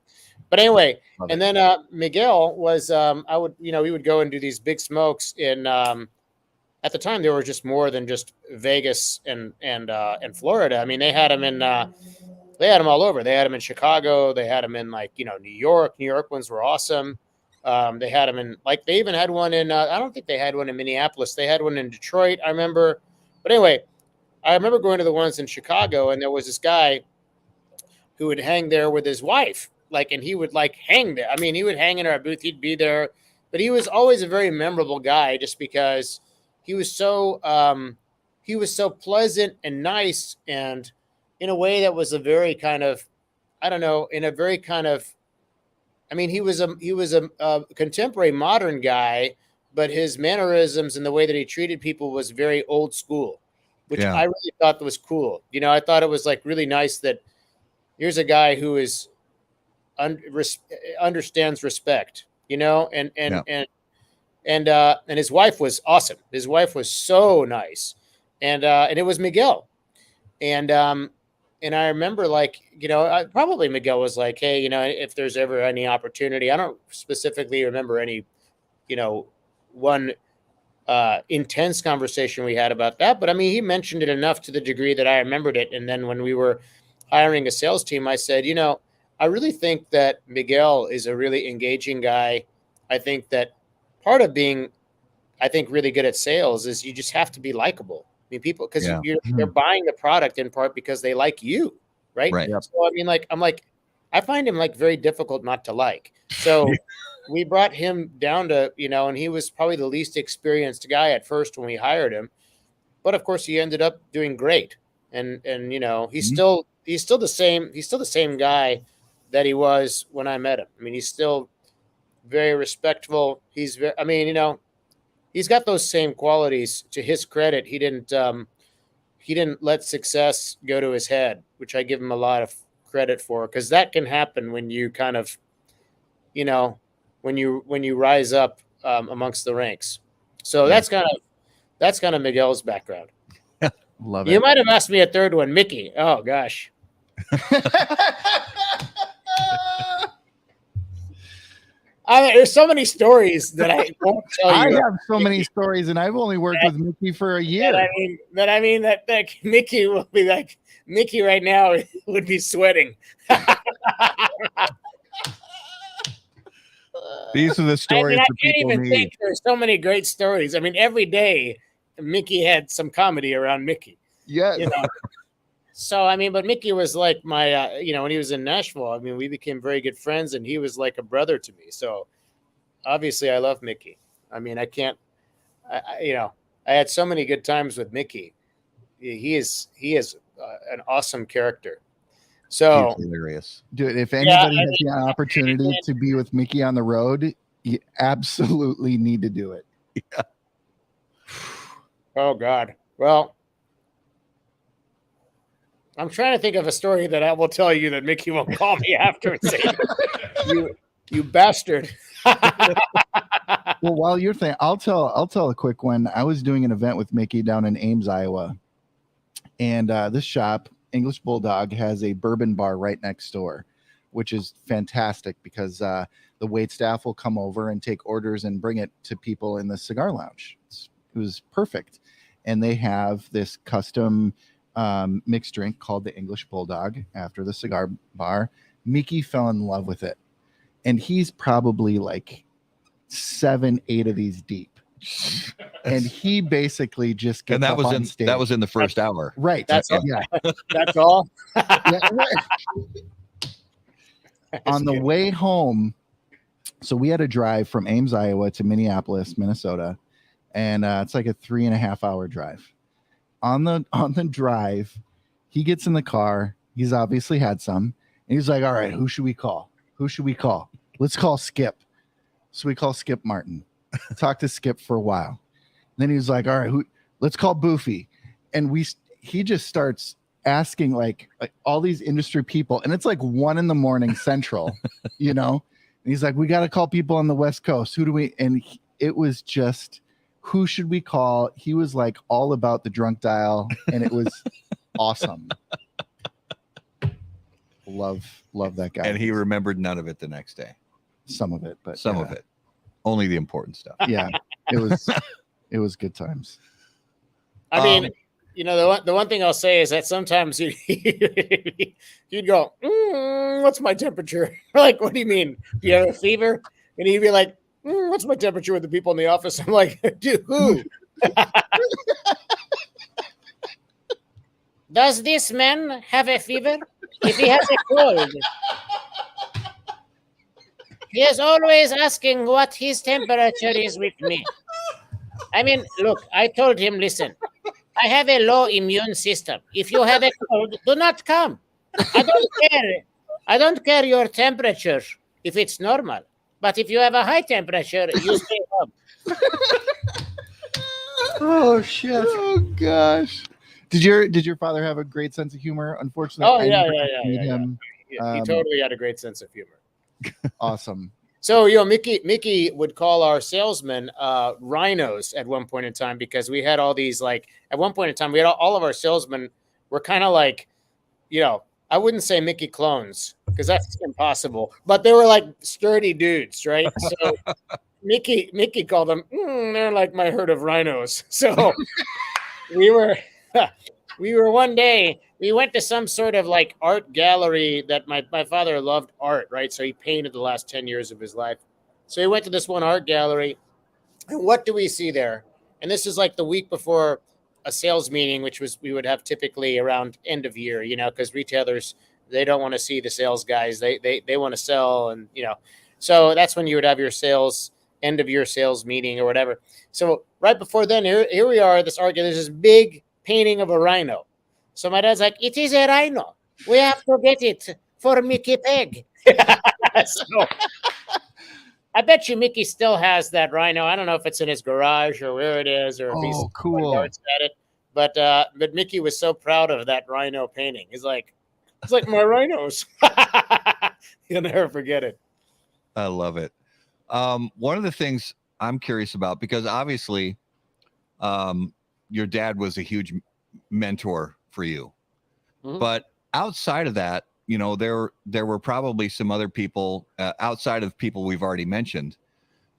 But anyway, and then Miguel was, we would go and do these big smokes in, at the time, there were just more than just Vegas and Florida. I mean, they had them all over. They had them in Chicago. They had them in New York. New York ones were awesome. They had them in they even had one in, I don't think they had one in Minneapolis. They had one in Detroit, I remember. But anyway, I remember going to the ones in Chicago, and there was this guy who would hang there with his wife. And he would hang there. I mean, he would hang in our booth. He'd be there, but he was always a very memorable guy just because he was so pleasant and nice, and in a way that was a very kind of, I don't know, in a very kind of, I mean, he was a contemporary modern guy, but his mannerisms and the way that he treated people was very old school, which I really thought was cool. I thought it was really nice that here's a guy who is understands respect. you know, Yeah. and his wife was awesome. His wife was so nice, and it was Miguel, and I remember, like, you know, probably Miguel was like, hey, you know, if there's ever any opportunity, I don't specifically remember any, you know, one intense conversation we had about that, but I mean, he mentioned it enough to the degree that I remembered it. And then when we were hiring a sales team, I said, you know, I really think that Miguel is a really engaging guy. I think that part of being, I think, really good at sales is you just have to be likable. I mean, people, because Yeah. they're buying the product in part because they like you, right? Right. Yep. So I mean, like, I find him like very difficult not to like. So we brought him down to, you know, and he was probably the least experienced guy at first when we hired him, but of course he ended up doing great. And you know, he's still the same guy that he was when I met him. I mean, he's still very respectful. He's very, I mean, you know, he's got those same qualities. To his credit, he didn't let success go to his head, which I give him a lot of credit for, because that can happen when you kind of, you know, when you rise up amongst the ranks. So that's kind of Miguel's background. Love You it. might have asked me a third one, Mickey. Oh gosh. I mean, there's so many stories that I won't tell I you. have so many stories, and I've only worked with Mickey for a year. that Mickey will be like, Mickey right now would be sweating. These are the stories I that can't people even need. think. There's so many great stories. I mean, every day Mickey had some comedy around Mickey. Yes. You know? So I mean, but Mickey was like my, you know, when he was in Nashville, I mean, we became very good friends, and he was like a brother to me. So obviously, I love Mickey. I mean, you know, I had so many good times with Mickey. He is an awesome character. So He's hilarious. Dude, if anybody has mean, the opportunity to be with Mickey on the road, you absolutely need to do it. Yeah. Oh God. Well, I'm trying to think of a story that I will tell you that Mickey won't call me after and say, "You bastard." Well, while you're thinking, I'll tell a quick one. I was doing an event with Mickey down in Ames, Iowa, and this shop, English Bulldog, has a bourbon bar right next door, which is fantastic because the wait staff will come over and take orders and bring it to people in the cigar lounge. It was perfect, and they have this custom mixed drink called the English Bulldog after the cigar bar. Mickey fell in love with it, and he's probably like 7-8 of these deep, and he basically just gets And that up was on stage. that was in the first hour. Right. That's all. Yeah. That's all. Yeah, on the way home, so we had to drive from Ames, Iowa to Minneapolis, Minnesota, and it's like a 3.5 hour drive. On the drive, he gets in the car. He's obviously had some, and he's like, "All right, who should we call? Who should we call? Let's call Skip." So we call Skip Martin. Talked to Skip for a while. And then he was like, "All right, let's call Boofy." And he just starts asking like all these industry people, and it's like 1 a.m. Central, you know. And he's like, "We got to call people on the West Coast. Who do we?" And it was just, who should we call? He was like all about the drunk dial, and it was awesome. Love that guy. And he remembered none of it the next day. Some of it, but Some of it. Only the important stuff. Yeah, it was good times. I mean, you know, the one thing I'll say is that sometimes you'd go, "What's my temperature?" Like, what do you mean? Do you have a fever? And he'd be like, "What's my temperature with the people in the office?" I'm like, "Dude, who?" Does this man have a fever? If he has a cold, he is always asking what his temperature is with me. I mean, look, I told him, listen, I have a low immune system. If you have a cold, do not come. I don't care. I don't care your temperature if it's normal. But if you have a high temperature, you stay home. Oh shit! Oh gosh! Did your father have a great sense of humor? Unfortunately, Oh I yeah, never yeah, got to yeah, meet yeah, him. yeah. He totally had a great sense of humor. Awesome. So, Mickey would call our salesmen rhinos at one point in time, because we had all these, like, at one point in time, we had all of our salesmen were kind of like, I wouldn't say Mickey clones, because that's impossible, but they were like sturdy dudes, right? So Mickey called them, they're like my herd of rhinos. So we were one day, we went to some sort of like art gallery that my father loved art, right? So he painted the last 10 years of his life. So he went to this one art gallery, and what do we see there? And this is like the week before a sales meeting, which was we would have typically around end of year, because retailers, they don't want to see the sales guys. They want to sell, and so that's when you would have your end of year sales meeting or whatever. So right before then, here we are, this art gallery, there's this big painting of a rhino. So my dad's like, it is a rhino. We have to get it for Mickey Peg. So I bet you Mickey still has that rhino. I don't know if it's in his garage or where it is, or if he's cool. yards at it. But Mickey was so proud of that rhino painting. It's like my rhinos. You'll never forget it. I love it. One of the things I'm curious about, because obviously your dad was a huge mentor for you, but outside of that, there were probably some other people outside of people we've already mentioned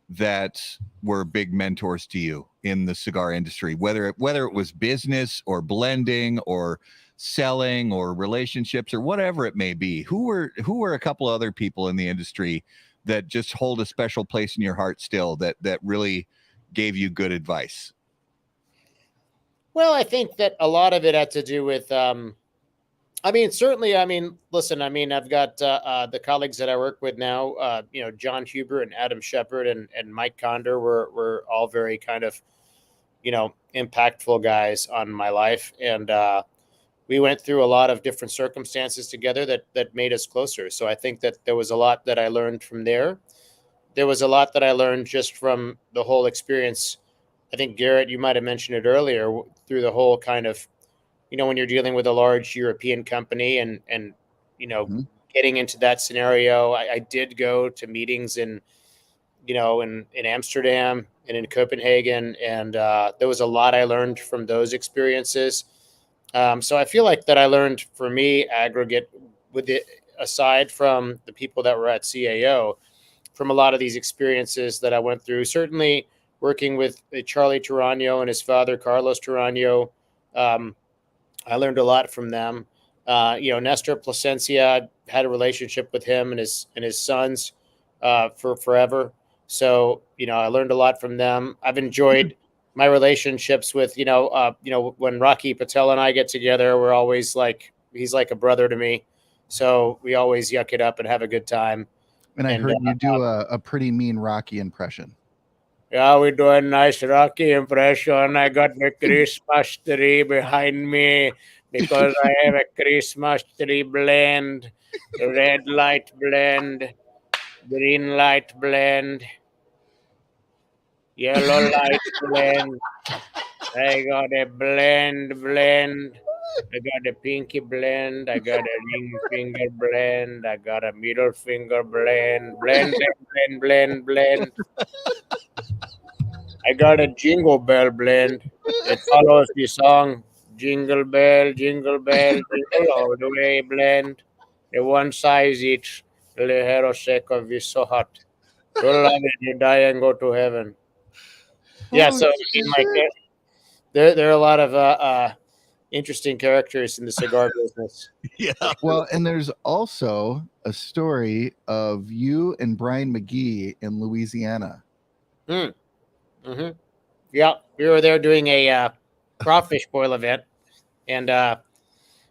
that were big mentors to you in the cigar industry, whether it was business or blending or selling or relationships or whatever it may be. Who were a couple other people in the industry that just hold a special place in your heart still, that really gave you good advice? Well, I think that a lot of it had to do with, certainly, listen, I've got the colleagues that I work with now, John Huber and Adam Shepard and Mike Condor were all very kind of, impactful guys on my life. And we went through a lot of different circumstances together that made us closer. So I think that there was a lot that I learned from there. There was a lot that I learned just from the whole experience. I think, Garrett, you might have mentioned it earlier, through the whole kind of, when you're dealing with a large European company and getting into that scenario. I did go to meetings in Amsterdam and in Copenhagen, and there was a lot I learned from those experiences. So I feel like that I learned, for me, aggregate, with it, aside from the people that were at CAO, from a lot of these experiences that I went through. Certainly working with Charlie Tarano and his father, Carlos Tarano, I learned a lot from them. Nestor Plasencia, had a relationship with him and his sons for forever. So, I learned a lot from them. I've enjoyed my relationships with, when Rocky Patel and I get together, we're always like, he's like a brother to me. So we always yuck it up and have a good time. And I heard you do a pretty mean Rocky impression. Yeah, we do a nice Rocky impression. I got the Christmas tree behind me because I have a Christmas tree blend, red light blend, green light blend, yellow light blend. I got a blend. I got a pinky blend. I got a ring finger blend. I got a middle finger blend. Blend. I got a jingle bell blend. It follows the song Jingle Bell, Jingle All the Way blend. The one size each. The hero second is so hot. You love it, you die and go to heaven. Yeah, so there are a lot of interesting characters in the cigar business. Yeah. Well, and there's also a story of you and Brian McGee in Louisiana. Mm-hmm. Yeah, we were there doing a crawfish boil event, and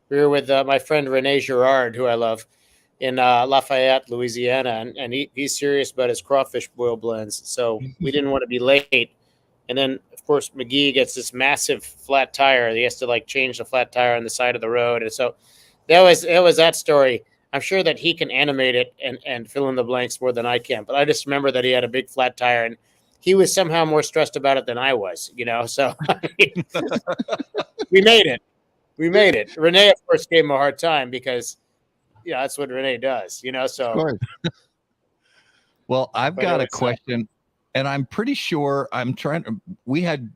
we were with my friend Rene Girard, who I love, in Lafayette, Louisiana, and he's serious about his crawfish boil blends. So we didn't want to be late, and then of course McGee gets this massive flat tire. He has to change the flat tire on the side of the road, and so it was that story. I'm sure that he can animate it and fill in the blanks more than I can, but I just remember that he had a big flat tire and he was somehow more stressed about it than I was, so we made it. Renee, of course, gave him a hard time because, that's what Renee does, so. Well, I've But got it a was, question, and I'm pretty sure we had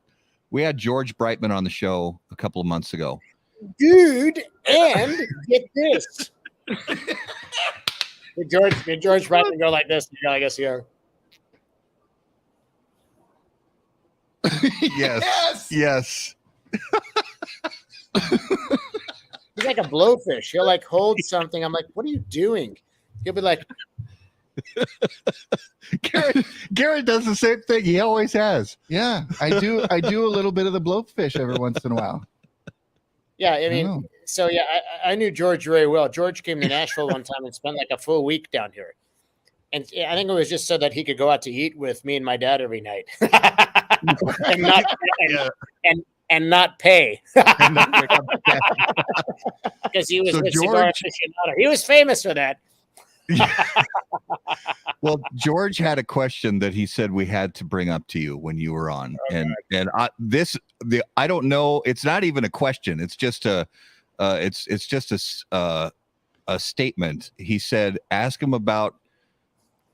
George Brightman on the show a couple of months ago. dude, and get this. Did George Brightman go like this? Yeah, I guess yeah. Yes. He's like a blowfish. He'll like hold something. I'm like, what are you doing? He'll be like, Garrett does the same thing. He always has. Yeah, I do a little bit of the blowfish every once in a while. yeah. I know. mean, so yeah, I knew George very well. George came to Nashville one time and spent like a full week down here. And I think it was just so that he could go out to eat with me and my dad every night, and not and not pay, because he was So with George- Cigar aficionado. He was famous for that. Well, George had a question that he said we had to bring up to you when you were on, and I don't know. It's not even a question. It's just a statement. He said, ask him about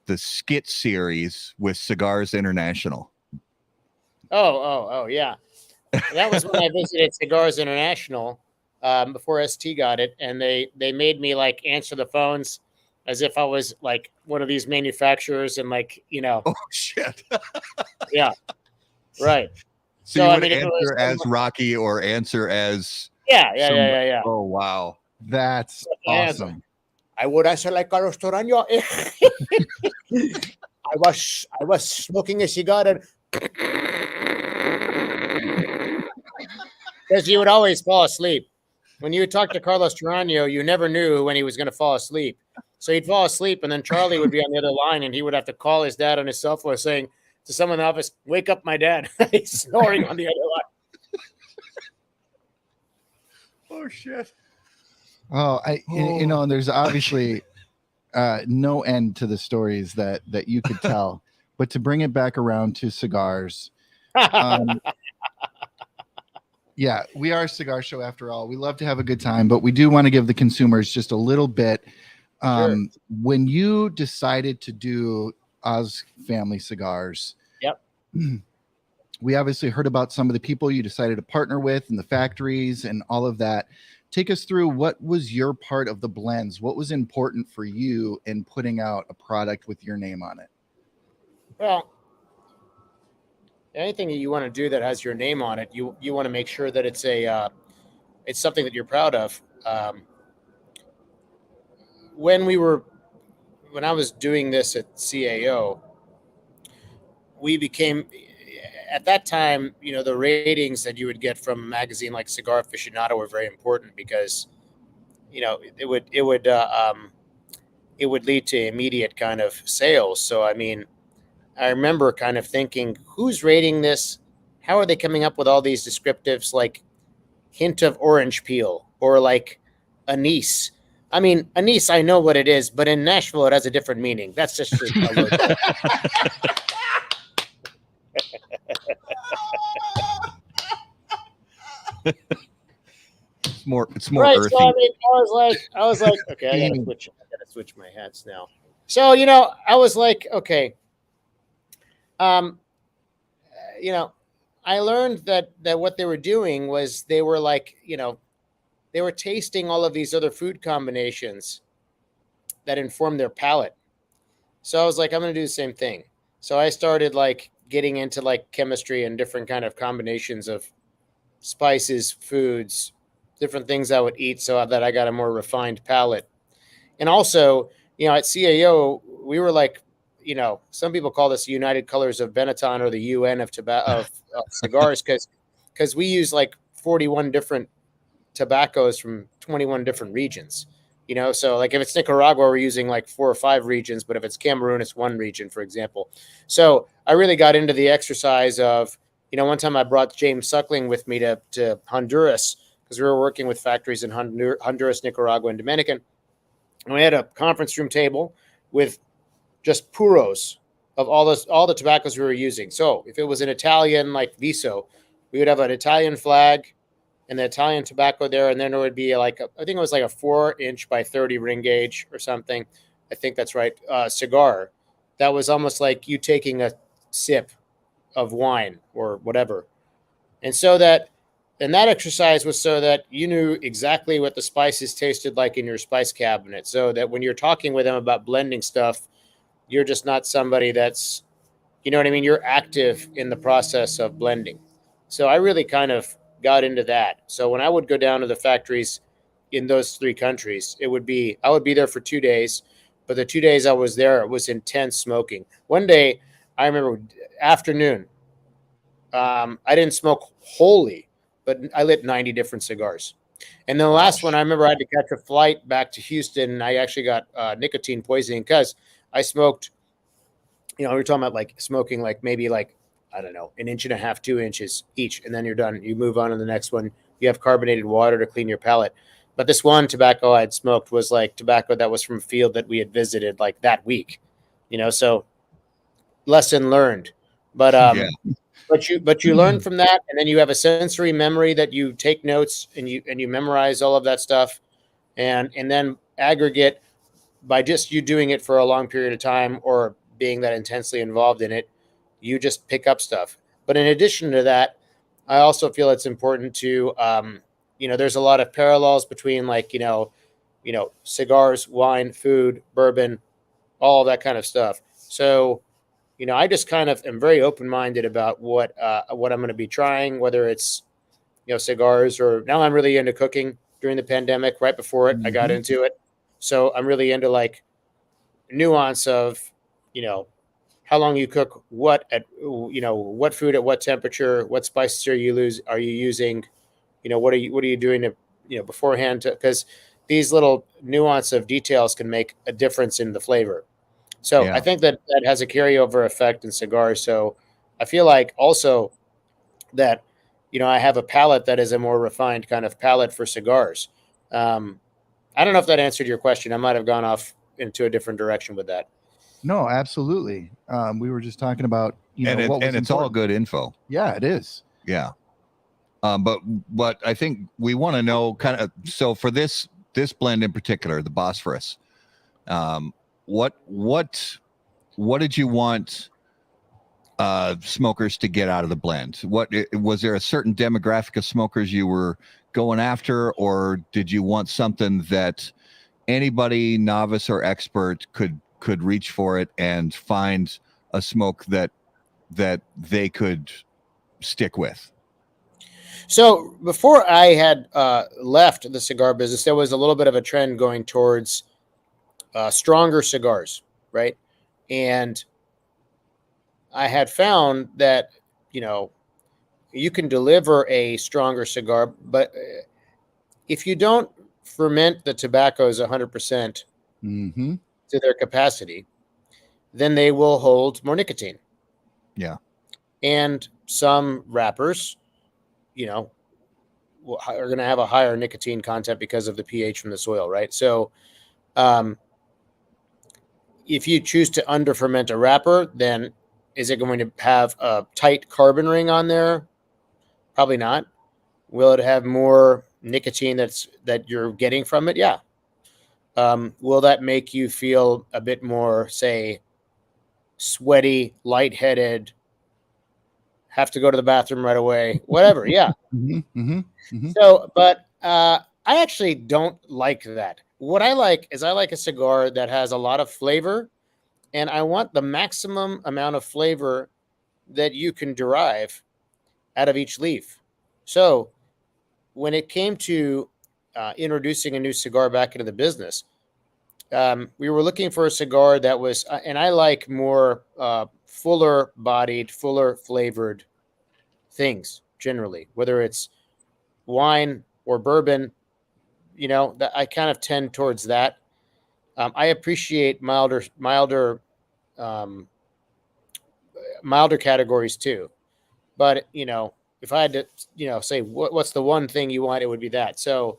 the skit series with Cigars International. Oh, yeah. That was when I visited Cigars International before ST got it, and they made me like answer the phones as if I was like one of these manufacturers, and like, you know. Oh shit! Yeah, right. So you would if it was answer as Rocky or answer as yeah. Oh wow, That's awesome. I would answer like Carlos Toraño. I was smoking a cigar, and because you would always fall asleep. When you would talk to Carlos Toraño, you never knew when he was going to fall asleep. So he'd fall asleep, and then Charlie would be on the other line, and he would have to call his dad on his cell phone saying to someone in the office, "Wake up, my dad." He's snoring on the other line. oh shit. Oh, and there's obviously no end to the stories that you could tell, but to bring it back around to cigars, yeah, we are a cigar show after all. We love to have a good time, but we do want to give the consumers just a little bit. Sure. When you decided to do Oz Family Cigars, Yep. We obviously heard about some of the people you decided to partner with and the factories and all of that. Take us through, what was your part of the blends? What was important for you in putting out a product with your name on it? Well, anything that you want to do that has your name on it, you want to make sure that it's it's something that you're proud of. When I was doing this at CAO, we became, at that time, the ratings that you would get from a magazine like Cigar Aficionado were very important, because it would lead to immediate kind of sales. So I mean, I remember kind of thinking, who's rating this? How are they coming up with all these descriptives like hint of orange peel or like anise? I mean, anise, I know what it is, but in Nashville, it has a different meaning. That's just a word. It's more right. earthy. So I mean, I was like, okay, I gotta switch my hats now. So I was like, okay, I learned that what they were doing was they were like, they were tasting all of these other food combinations that inform their palate. So I was like, I'm going to do the same thing. So I started like getting into like chemistry and different kind of combinations of spices, foods, different things I would eat, so that I got a more refined palate. And also, at CAO, we were like, some people call this the United Colors of Benetton, or the UN of cigars, because we use like 41 different tobaccos from 21 different regions. So like if it's Nicaragua, we're using like 4 or 5 regions, but if it's Cameroon, it's 1 region, for example. So I really got into the exercise of, one time I brought James Suckling with me to Honduras, because we were working with factories in Honduras, Nicaragua, and Dominican. And we had a conference room table with just puros of all the tobaccos we were using. So if it was an Italian like Viso, we would have an Italian flag and the Italian tobacco there, and then there would be I think it was like a 4-inch by 30 ring gauge or something. I think that's right. Cigar, that was almost like you taking a sip of wine or whatever. And so that, and that exercise was so that you knew exactly what the spices tasted like in your spice cabinet. So that when you're talking with them about blending stuff, you're just not somebody that's, you know what I mean? You're active in the process of blending. So I really kind of got into that. So when I would go down to the factories in those three countries, it would be, I would be there for 2 days, but the 2 days I was there, it was intense smoking. One day, I remember afternoon, I didn't smoke wholly, but I lit 90 different cigars. And then the last one, I remember I had to catch a flight back to Houston, and I actually got nicotine poisoning because I smoked, we were talking about like smoking like maybe like, I don't know, an inch and a half, 2 inches each, and then you're done. You move on to the next one. You have carbonated water to clean your palate. But this one tobacco I'd smoked was like tobacco that was from a field that we had visited like that week, so lesson learned. But Yeah. but you learn from that, and then you have a sensory memory that you take notes and you memorize all of that stuff, and then aggregate by just you doing it for a long period of time or being that intensely involved in it, you just pick up stuff. But in addition to that, I also feel it's important to, there's a lot of parallels between like, cigars, wine, food, bourbon, all that kind of stuff. So, I just kind of am very open-minded about what I'm going to be trying, whether it's, cigars, or now I'm really into cooking. During the pandemic, right before it, I got into it. So I'm really into like nuance of, how long you cook what at, what food at what temperature, what spices are you using, what are you doing to, beforehand, because these little nuance of details can make a difference in the flavor. So Yeah. I think that has a carryover effect in cigars. So I feel like also that, I have a palate that is a more refined kind of palate for cigars. I don't know if that answered your question. I might have gone off into a different direction with that. No, absolutely. We were just talking about, And what was it's all important. good info. Yeah, it is. Yeah. But what I think we want to know kind of, so for this blend in particular, the Bosphorus, what did you want smokers to get out of the blend? What was there a certain demographic of smokers you were going after, or did you want something that anybody, novice or expert, could reach for it and find a smoke that they could stick with? So before I had left the cigar business, there was a little bit of a trend going towards stronger cigars, right? And I had found that, you can deliver a stronger cigar, but if you don't ferment the tobaccos 100% Mm-hmm. to their capacity, then they will hold more nicotine. Yeah. And some wrappers, are going to have a higher nicotine content because of the pH from the soil, right? So, if you choose to under ferment a wrapper, then is it going to have a tight carbon ring on there? Probably not. Will it have more nicotine that you're getting from it? Yeah. Will that make you feel a bit more, say, sweaty, lightheaded, have to go to the bathroom right away, whatever? Yeah. Mm-hmm. Mm-hmm. Mm-hmm. So, but I actually don't like that. What I like is I like a cigar that has a lot of flavor, and I want the maximum amount of flavor that you can derive out of each leaf. So, when it came to introducing a new cigar back into the business, we were looking for a cigar that was, and I like more fuller bodied, fuller flavored things generally, whether it's wine or bourbon, that I kind of tend towards that. I appreciate um, milder categories too. But if I had to, say what's the one thing you want, it would be that. So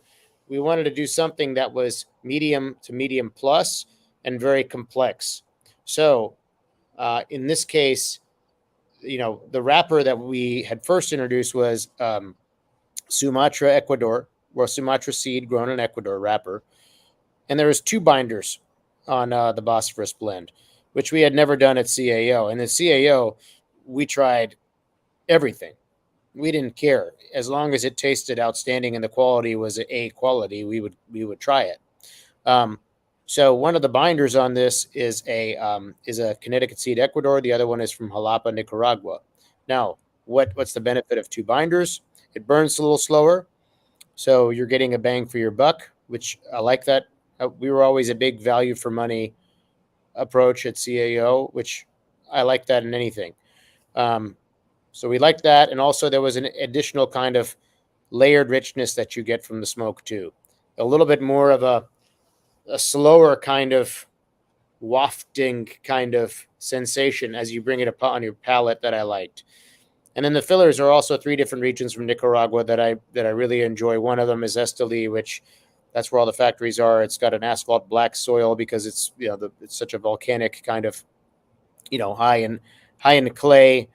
we wanted to do something that was medium to medium plus and very complex. So in this case, the wrapper that we had first introduced was Sumatra, Ecuador, or Sumatra seed grown in Ecuador wrapper. And there was two binders on the Bosphorus blend. which we had never done at CAO. And at CAO, we tried everything. We didn't care as long as it tasted outstanding and the quality was a quality. We would try it. So one of the binders on this is a Connecticut seed Ecuador. The other one is from Jalapa, Nicaragua. Now, what's the benefit of two binders? It burns a little slower, so you're getting a bang for your buck, which I like that. We were always a big value for money approach at CAO, which I like that in anything. So we liked that, and also there was an additional kind of layered richness that you get from the smoke too. A little bit more of a slower kind of wafting kind of sensation as you bring it up on your palate that I liked. And then the fillers are also 3 different regions from Nicaragua that I really enjoy. One of them is Esteli, which that's where all the factories are. It's got an asphalt black soil because it's it's such a volcanic kind of high in clay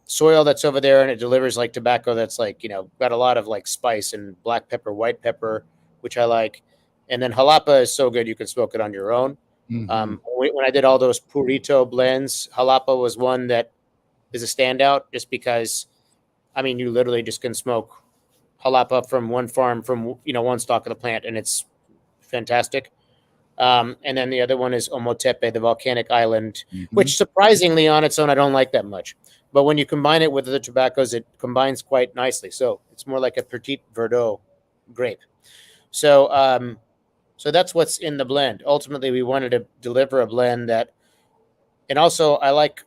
soil that's over there, and it delivers like tobacco that's like got a lot of like spice and black pepper, white pepper, which I like. And then Jalapa is so good you can smoke it on your own. Mm-hmm. When I did all those Purito blends, Jalapa was one that is a standout just because, I mean, you literally just can smoke Jalapa from one farm, from one stalk of the plant, and it's fantastic. And then the other one is Omotepe, the volcanic island, which surprisingly on its own I don't like that much. But when you combine it with the tobaccos, it combines quite nicely. So it's more like a Petit Verdot grape. So so that's what's in the blend. Ultimately, we wanted to deliver a blend that, and also I like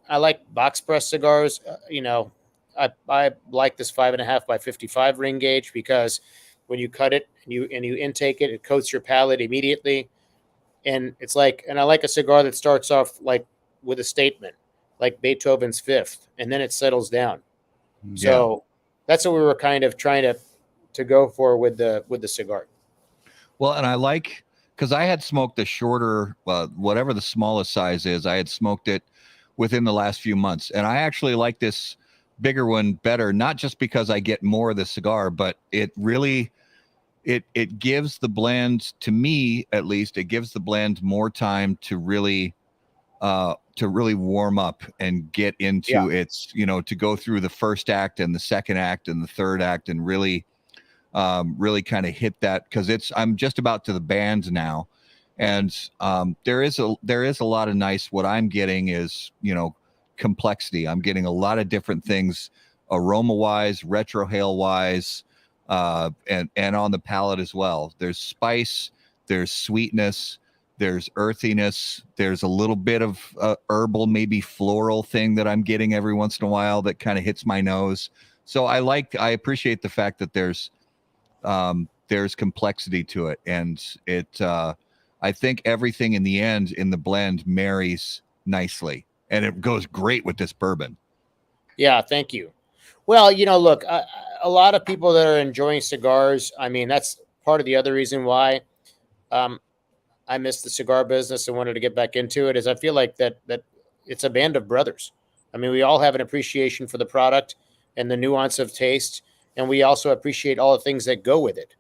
box press cigars. I like this 5.5 by 55 ring gauge because when you cut it and you intake it, it coats your palate immediately. And it's like, and I like a cigar that starts off like with a statement, like Beethoven's Fifth, and then it settles down. Yeah. So that's what we were kind of trying to go for with the cigar. Well, and I like, because I had smoked the shorter, whatever the smallest size is, I had smoked it within the last few months, and I actually like this bigger one better, not just because I get more of the cigar, but it really. It gives the blend, to me at least, it gives the blend more time to really warm up and get into its, to go through the first act and the second act and the third act and really kind of hit that, because I'm just about to the band now, and there is a lot of nice. What I'm getting is complexity. I'm getting a lot of different things, aroma wise, retrohale wise. And on the palate as well. There's spice, there's sweetness, there's earthiness, there's a little bit of herbal, maybe floral thing that I'm getting every once in a while that kind of hits my nose. So I appreciate the fact that there's complexity to it, and I think everything in the end in the blend marries nicely, and it goes great with this bourbon. Yeah, thank you. Well, look, a lot of people that are enjoying cigars, I mean, that's part of the other reason why I missed the cigar business and wanted to get back into it, is I feel like that it's a band of brothers. I mean, we all have an appreciation for the product and the nuance of taste, and we also appreciate all the things that go with it.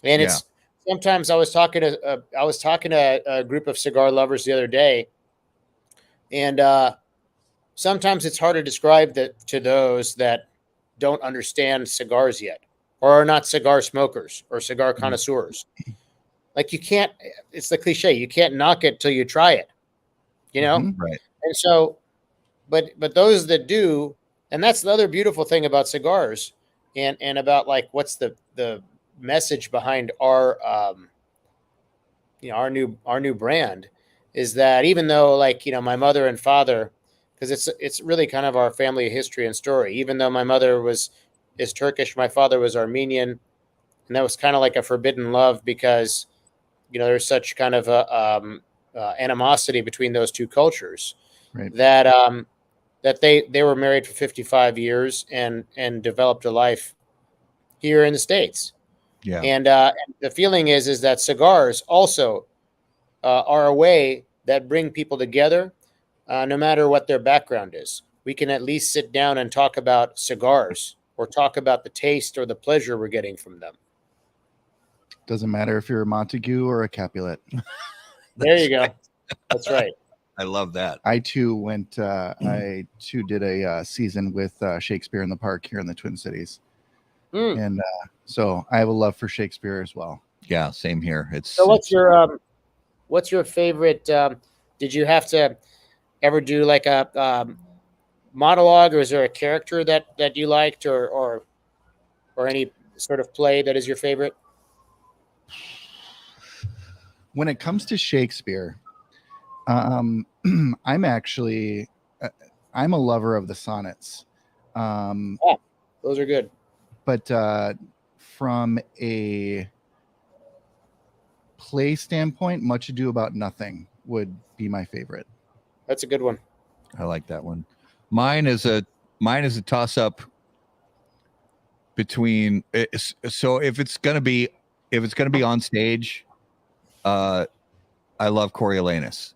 And it's sometimes I was talking to a group of cigar lovers the other day, and sometimes it's hard to describe that to those that don't understand cigars yet, or are not cigar smokers or cigar connoisseurs. Like, you can't, it's the cliche, you can't knock it till you try it, Right. And so, but those that do, and that's the other beautiful thing about cigars, and about like what's the message behind our our new brand, is that even though, like, my mother and father, because it's really kind of our family history and story. Even though my mother is Turkish, my father was Armenian, and that was kind of like a forbidden love because there's such kind of a animosity between those two cultures, right, that they were married for 55 years and developed a life here in the States. Yeah, and the feeling is that cigars also are a way that bring people together. No matter what their background is, we can at least sit down and talk about cigars or talk about the taste or the pleasure we're getting from them. Doesn't matter if you're a Montague or a Capulet. There you go. That's right. I love that. I too went. I too did a season with Shakespeare in the Park here in the Twin Cities, and so I have a love for Shakespeare as well. Yeah, same here. So what's your favorite? Did you have to ever do like a monologue, or is there a character that you liked, or any sort of play that is your favorite? When it comes to Shakespeare, I'm actually I'm a lover of the sonnets. Those are good. But from a play standpoint, Much Ado About Nothing would be my favorite. That's a good one. I like that one. Mine is a toss up between. So if it's gonna be on stage, I love Coriolanus.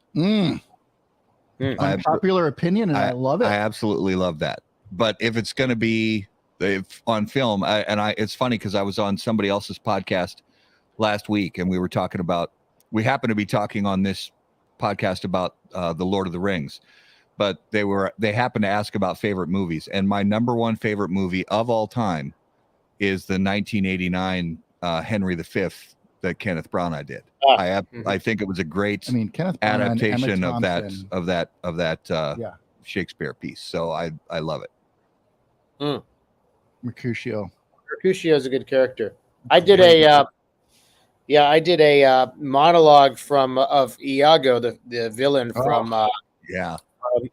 Unpopular opinion, and I love it. I absolutely love that. But if it's going to be on film, it's funny because I was on somebody else's podcast last week, and we happened to be talking on this podcast about the Lord of the Rings, but they happened to ask about favorite movies, and my number one favorite movie of all time is the 1989 Henry V that Kenneth Branagh did. I think it was a great Kenneth adaptation of that Shakespeare piece. So I love it. Mercutio is a good character. I did a monologue of Iago, the villain from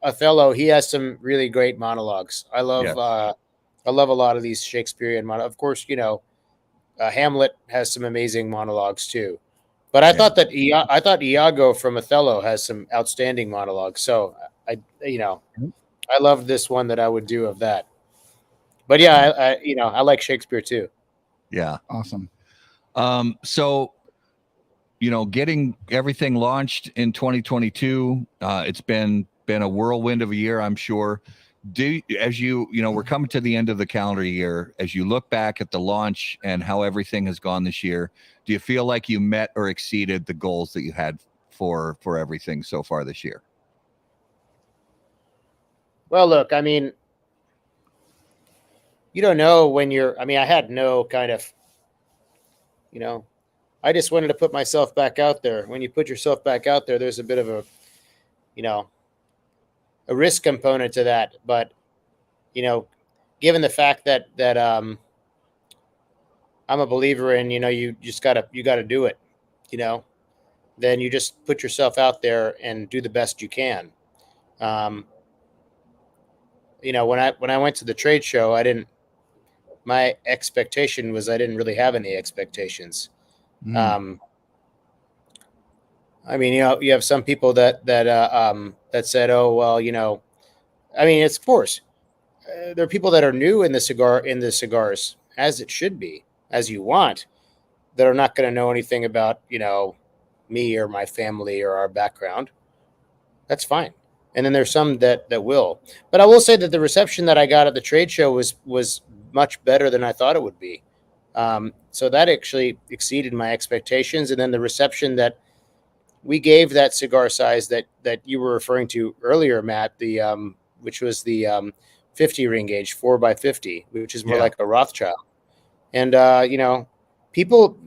Othello. He has some really great monologues. I love a lot of these Shakespearean monologues. Of course, Hamlet has some amazing monologues too. But I thought that Iago from Othello has some outstanding monologues. So I loved this one that I would do of that. But yeah, I like Shakespeare too. Yeah, awesome. So getting everything launched in 2022, it's been a whirlwind of a year, I'm sure. We're coming to the end of the calendar year, as you look back at the launch and how everything has gone this year, do you feel like you met or exceeded the goals that you had for everything so far this year? Well, look, you don't know when I had no kind of, I just wanted to put myself back out there. When you put yourself back out there, there's a bit of a risk component to that. But, given the fact that I'm a believer in, you gotta do it, then you just put yourself out there and do the best you can. When I went to the trade show, my expectation was I didn't really have any expectations. You have some people that said, oh, well, it's of course, there are people that are new in the cigars, as it should be, as you want, that are not going to know anything about, me or my family or our background. That's fine. And then there's some that will. But I will say that the reception that I got at the trade show was much better than I thought it would be. So that actually exceeded my expectations. And then the reception that we gave that cigar size that you were referring to earlier, Matt, which was the 50 ring gauge, 4x50, which is more like a Rothschild. And, people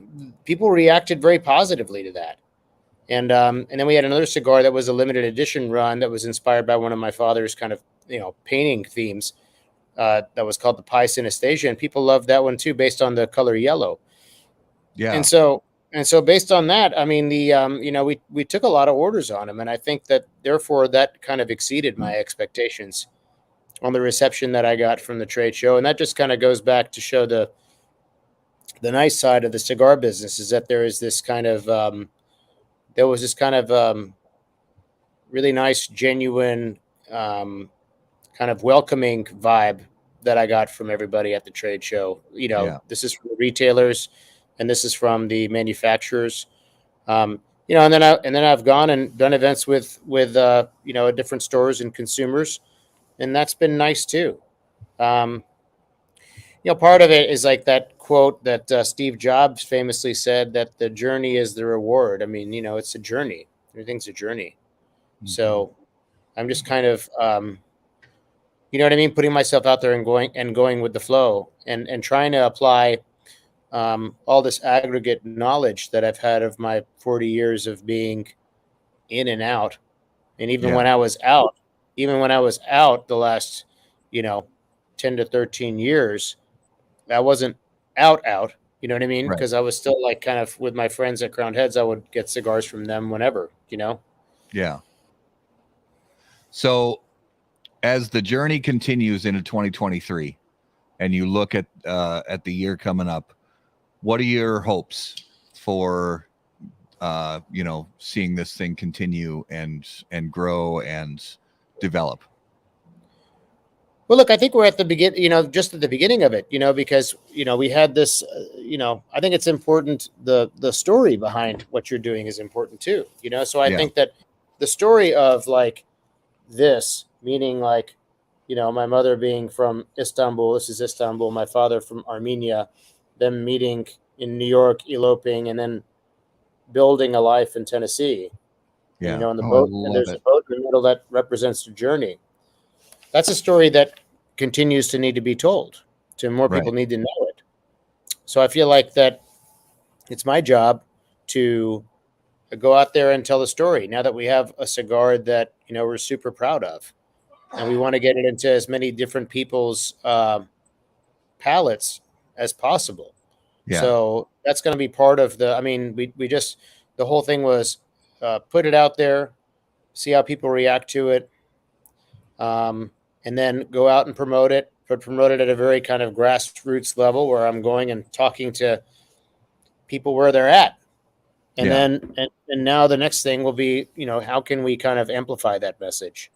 reacted very positively to that. And then we had another cigar that was a limited edition run that was inspired by one of my father's kind of, painting themes that was called the Pi Synesthesia. And people loved that one too, based on the color yellow. Yeah. And so based on that, we took a lot of orders on them. And I think that therefore that kind of exceeded my expectations on the reception that I got from the trade show. And that just kind of goes back to show the nice side of the cigar business is that there was this kind of really nice, genuine, kind of welcoming vibe that I got from everybody at the trade show. This is from the retailers, and this is from the manufacturers. And then I've gone and done events with different stores and consumers, and that's been nice too. Part of it is like that quote that Steve Jobs famously said, that the journey is the reward. It's a journey. Everything's a journey. So I'm just kind of, you know what I mean? Putting myself out there and going with the flow and trying to apply all this aggregate knowledge that I've had of my 40 years of being in and out. And even Yeah. when I was out the last, 10 to 13 years, I wasn't out, you know what I mean? Right. Because I was still like kind of with my friends at Crowned Heads, I would get cigars from them whenever, Yeah. So as the journey continues into 2023 and you look at the year coming up, what are your hopes for seeing this thing continue and grow and develop? Well, look, I think we're at the just at the beginning of it, because, we had this, I think it's important. The story behind what you're doing is important too, so I think that the story of like this, meaning like, my mother being from Istanbul, this is Istanbul, my father from Armenia, them meeting in New York, eloping, and then building a life in Tennessee. Yeah. And, the boat, and there's a boat in the middle that represents the journey. That's a story that continues to need to be told. To more people need to know it. So I feel like that it's my job to go out there and tell the story. Now that we have a cigar that we're super proud of, and we want to get it into as many different people's palates as possible. Yeah. So that's going to be part of the. I mean, we just the whole thing was put it out there, see how people react to it. And then go out and promote it, but promote it at a very kind of grassroots level where I'm going and talking to people where they're at. And then, and now the next thing will be, how can we kind of amplify that message?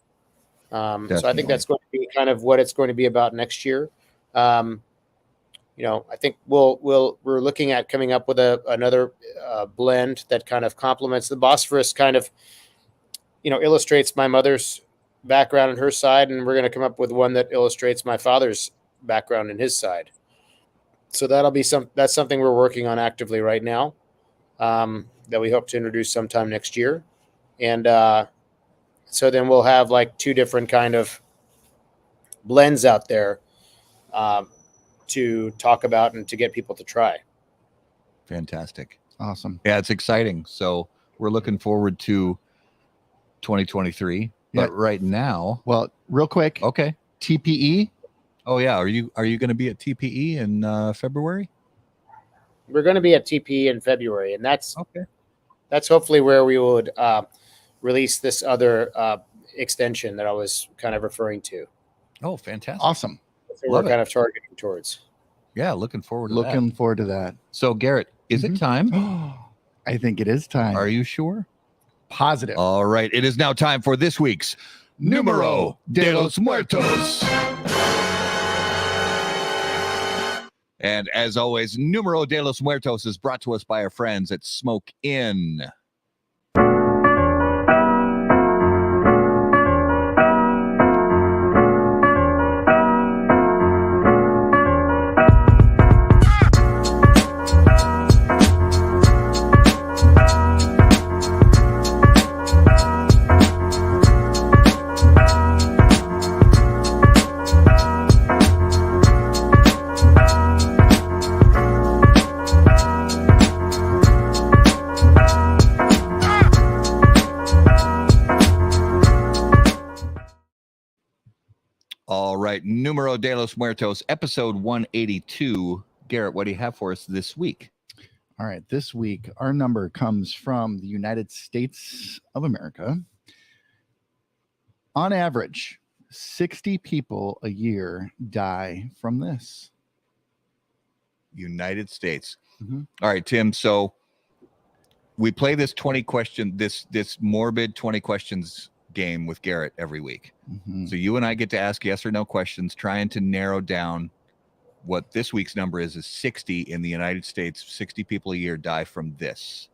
So I think that's going to be kind of what it's going to be about next year. I think we're looking at coming up with another blend that kind of complements the Bosphorus, kind of, illustrates my mother's background on her side, and we're going to come up with one that illustrates my father's background in his side. So that's something we're working on actively right now, that we hope to introduce sometime next year. And so then we'll have like two different kind of blends out there to talk about and to get people to try. Fantastic. Awesome. Yeah, it's exciting. So we're looking forward to 2023. But right now, well, real quick, okay, TPE. Oh yeah, are you going to be at TPE in February? We're going to be at TPE in February, and that's hopefully where we would release this other extension that I was kind of referring to. Oh, fantastic! Awesome. So we're kind of targeting towards. Yeah, looking forward to that. So Garrett, is it time? I think it is time. Are you sure? Positive. All right, it is now time for this week's Numero de los Muertos. And as always, Numero de los Muertos is brought to us by our friends at Smoke Inn. All right, Numero de los Muertos, episode 182. Garrett, what do you have for us this week? All right, this week, our number comes from the United States of America. On average, 60 people a year die from this. United States. All right, Tim, so we play this 20 question, this morbid 20 questions game with Garrett every week. So you and I get to ask yes or no questions, trying to narrow down what this week's number is 60 in the United States. 60 people a year die from this.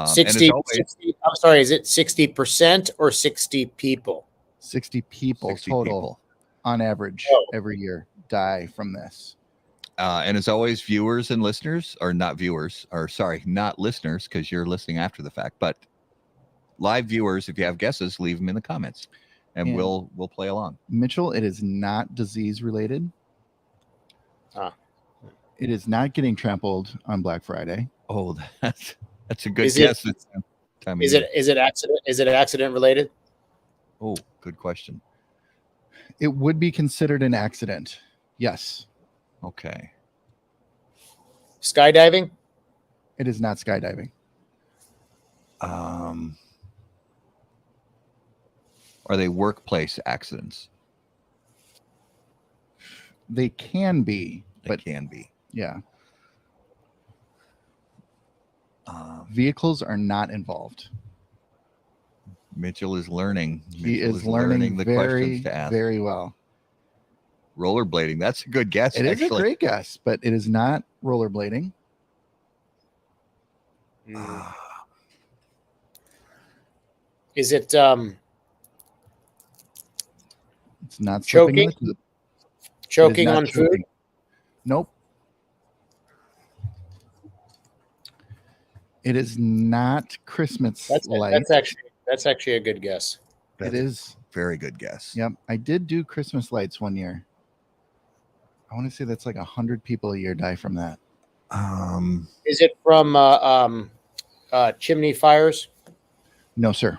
60, I'm sorry, is it 60% or 60 people? 60 people 60 total people. On average every year die from this. And as always, viewers and listeners, or not viewers, or sorry, not listeners, because you're listening after the fact, but live viewers, if you have guesses, leave them in the comments, and we'll play along. Mitchell, it is not disease related. Ah. It is not getting trampled on Black Friday. Oh, that's a good Is guess. it- this time of Is year. it accident? Is it accident related? Oh, good question. It would be considered an accident. Yes. Okay. Skydiving? It is not skydiving. Are they workplace accidents? They can be, They but can be. yeah. Um, Vehicles are not involved. Mitchell is learning. He Mitchell is learning the very, questions to ask. very well. Rollerblading. That's a good guess. It is a actually. great guess, but it is not rollerblading. Ah, Is it It's not slipping in Choking? the tube. It is choking not on food? choking. Nope. It is not Christmas light. That's actually a good guess. that's It a is. very good guess. Yep. I did do Christmas lights one year. I want to say that's like 100 people a year die from that. Is it from chimney fires? No, sir.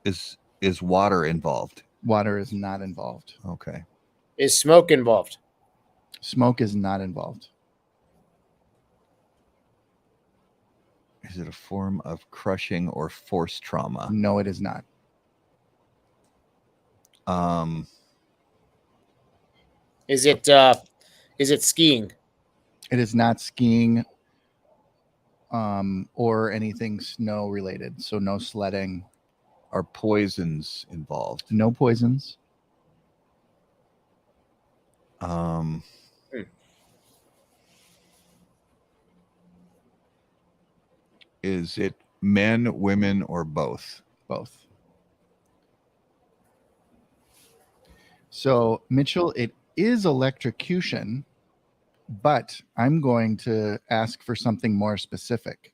Is water involved? Water is not involved. Okay. Is smoke involved? Smoke is not involved. Is it a form of crushing or force trauma? No, it is not. Is it skiing? It is not skiing or anything snow related. So no sledding, Are poisons involved? no poisons. Is it men, women, or both? Both. So, Mitchell, it is electrocution, but I'm going to ask for something more specific.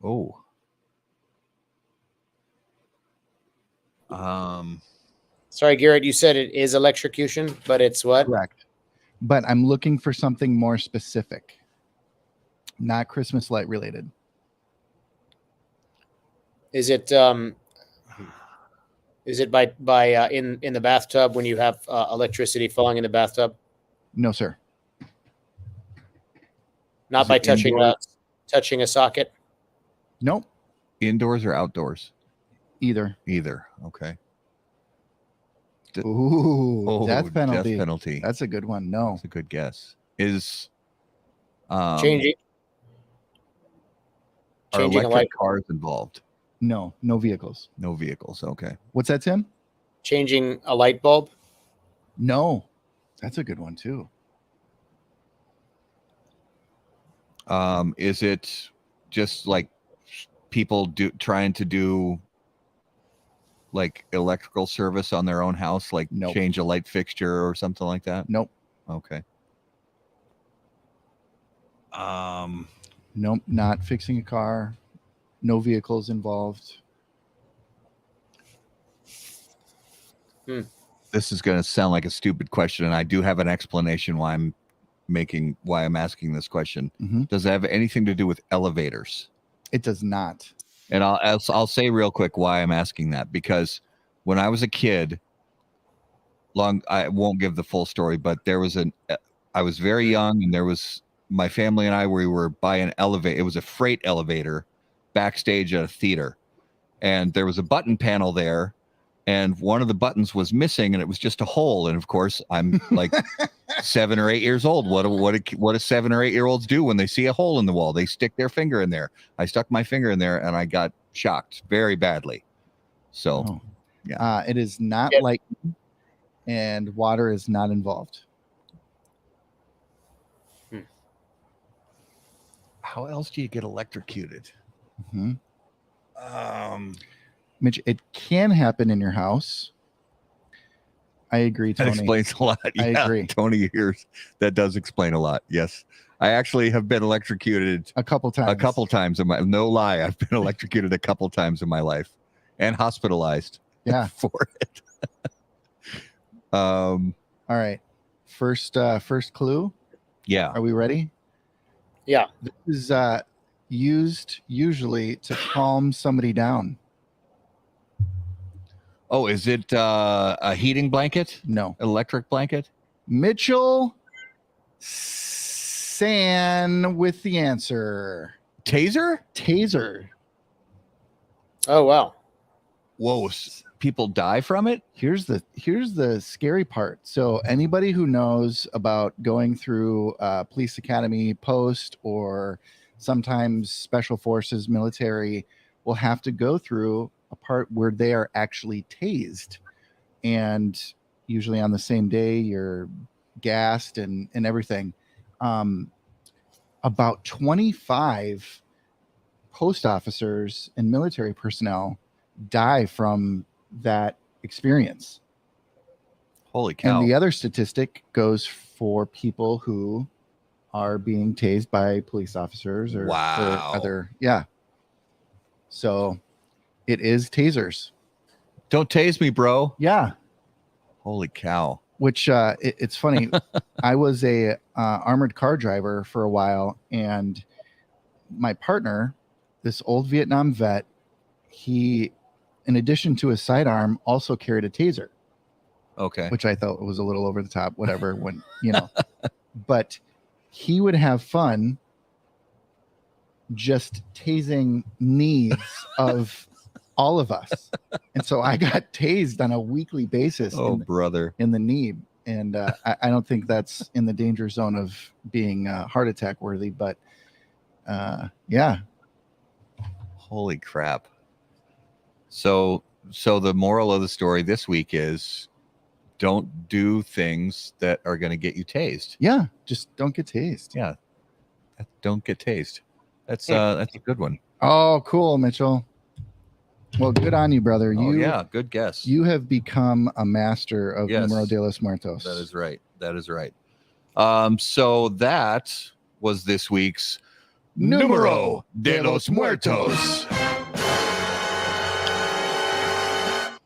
Oh. Sorry, Garrett, you said it is electrocution, but it's what? Correct. But I'm looking for something more specific, not Christmas light related. Is it by in the bathtub when you have electricity falling in the bathtub? No, sir. Not Is by it touching indoors? touching a socket? Nope. Indoors or outdoors? Either. Either. Okay. Ooh, Oh, death penalty. Death penalty. That's a good one. No. That's a good guess. Is Changing are changing a electric light cars involved? No. No vehicles. No vehicles. Okay. What's that, Tim? changing a light bulb? No. That's a good one too. Is it just like people trying to do like electrical service on their own house, like Nope. change a light fixture or something like that? Nope. Okay. Nope. Not fixing a car. No vehicles involved. This is going to sound like a stupid question, and I do have an explanation why I'm asking this question. Mhm. Does it have anything to do with elevators? It does not. And I'll say real quick why I'm asking that, because when I was a kid, I won't give the full story, but I was very young, and there was my family and we were by an elevator. It was a freight elevator backstage at a theater, and there was a button panel there, and one of the buttons was missing, and it was just a hole. And of course, I'm like 7 or 8 years old. What do 7 or 8 year olds do when they see a hole in the wall? They stick their finger in there. I stuck my finger in there, and I got shocked very badly. So, Oh. yeah. It is not Yep. lightning, and water is not involved. How else do you get electrocuted? Mhm. Mitch, it can happen in your house. I agree, That Tony. explains a lot. I Yeah, agree. Tony hears that does explain a lot. Yes, I actually have been electrocuted A couple times. a couple times in my, no lie, I've been electrocuted a couple times in my life and hospitalized Yeah. for it. All right. First clue. Yeah. Are we ready? Yeah. This is used usually to calm somebody down. Oh, is it a heating blanket? No. Electric blanket? Mitchell San with the answer. Taser? Taser. Oh, wow. Whoa. People die from it? Here's the scary part. So anybody who knows about going through police academy post or sometimes special forces military will have to go through a part where they are actually tased, and usually on the same day you're gassed and everything. About 25 post officers and military personnel die from that experience. Holy cow. And the other statistic goes for people who are being tased by police officers or other. Yeah. So it is tasers. Don't tase me, bro. Yeah. Holy cow. Which it's funny. I was a armored car driver for a while, and my partner, this old Vietnam vet, he, in addition to his sidearm, also carried a taser. Okay. Which I thought was a little over the top, whatever, when, but he would have fun just tasing knees of all of us. And so I got tased on a weekly basis brother, in the knee. And I don't think that's in the danger zone of being heart attack worthy, but yeah. Holy crap. So the moral of the story this week is don't do things that are going to get you tased. Yeah. Just don't get tased. Yeah. Don't get tased. That's a good one. Oh, cool, Mitchell. Well, good on you, brother. Yeah, good guess. You have become a master of Numero de los Muertos. That is right. That is right. So that was this week's Numero de los Muertos.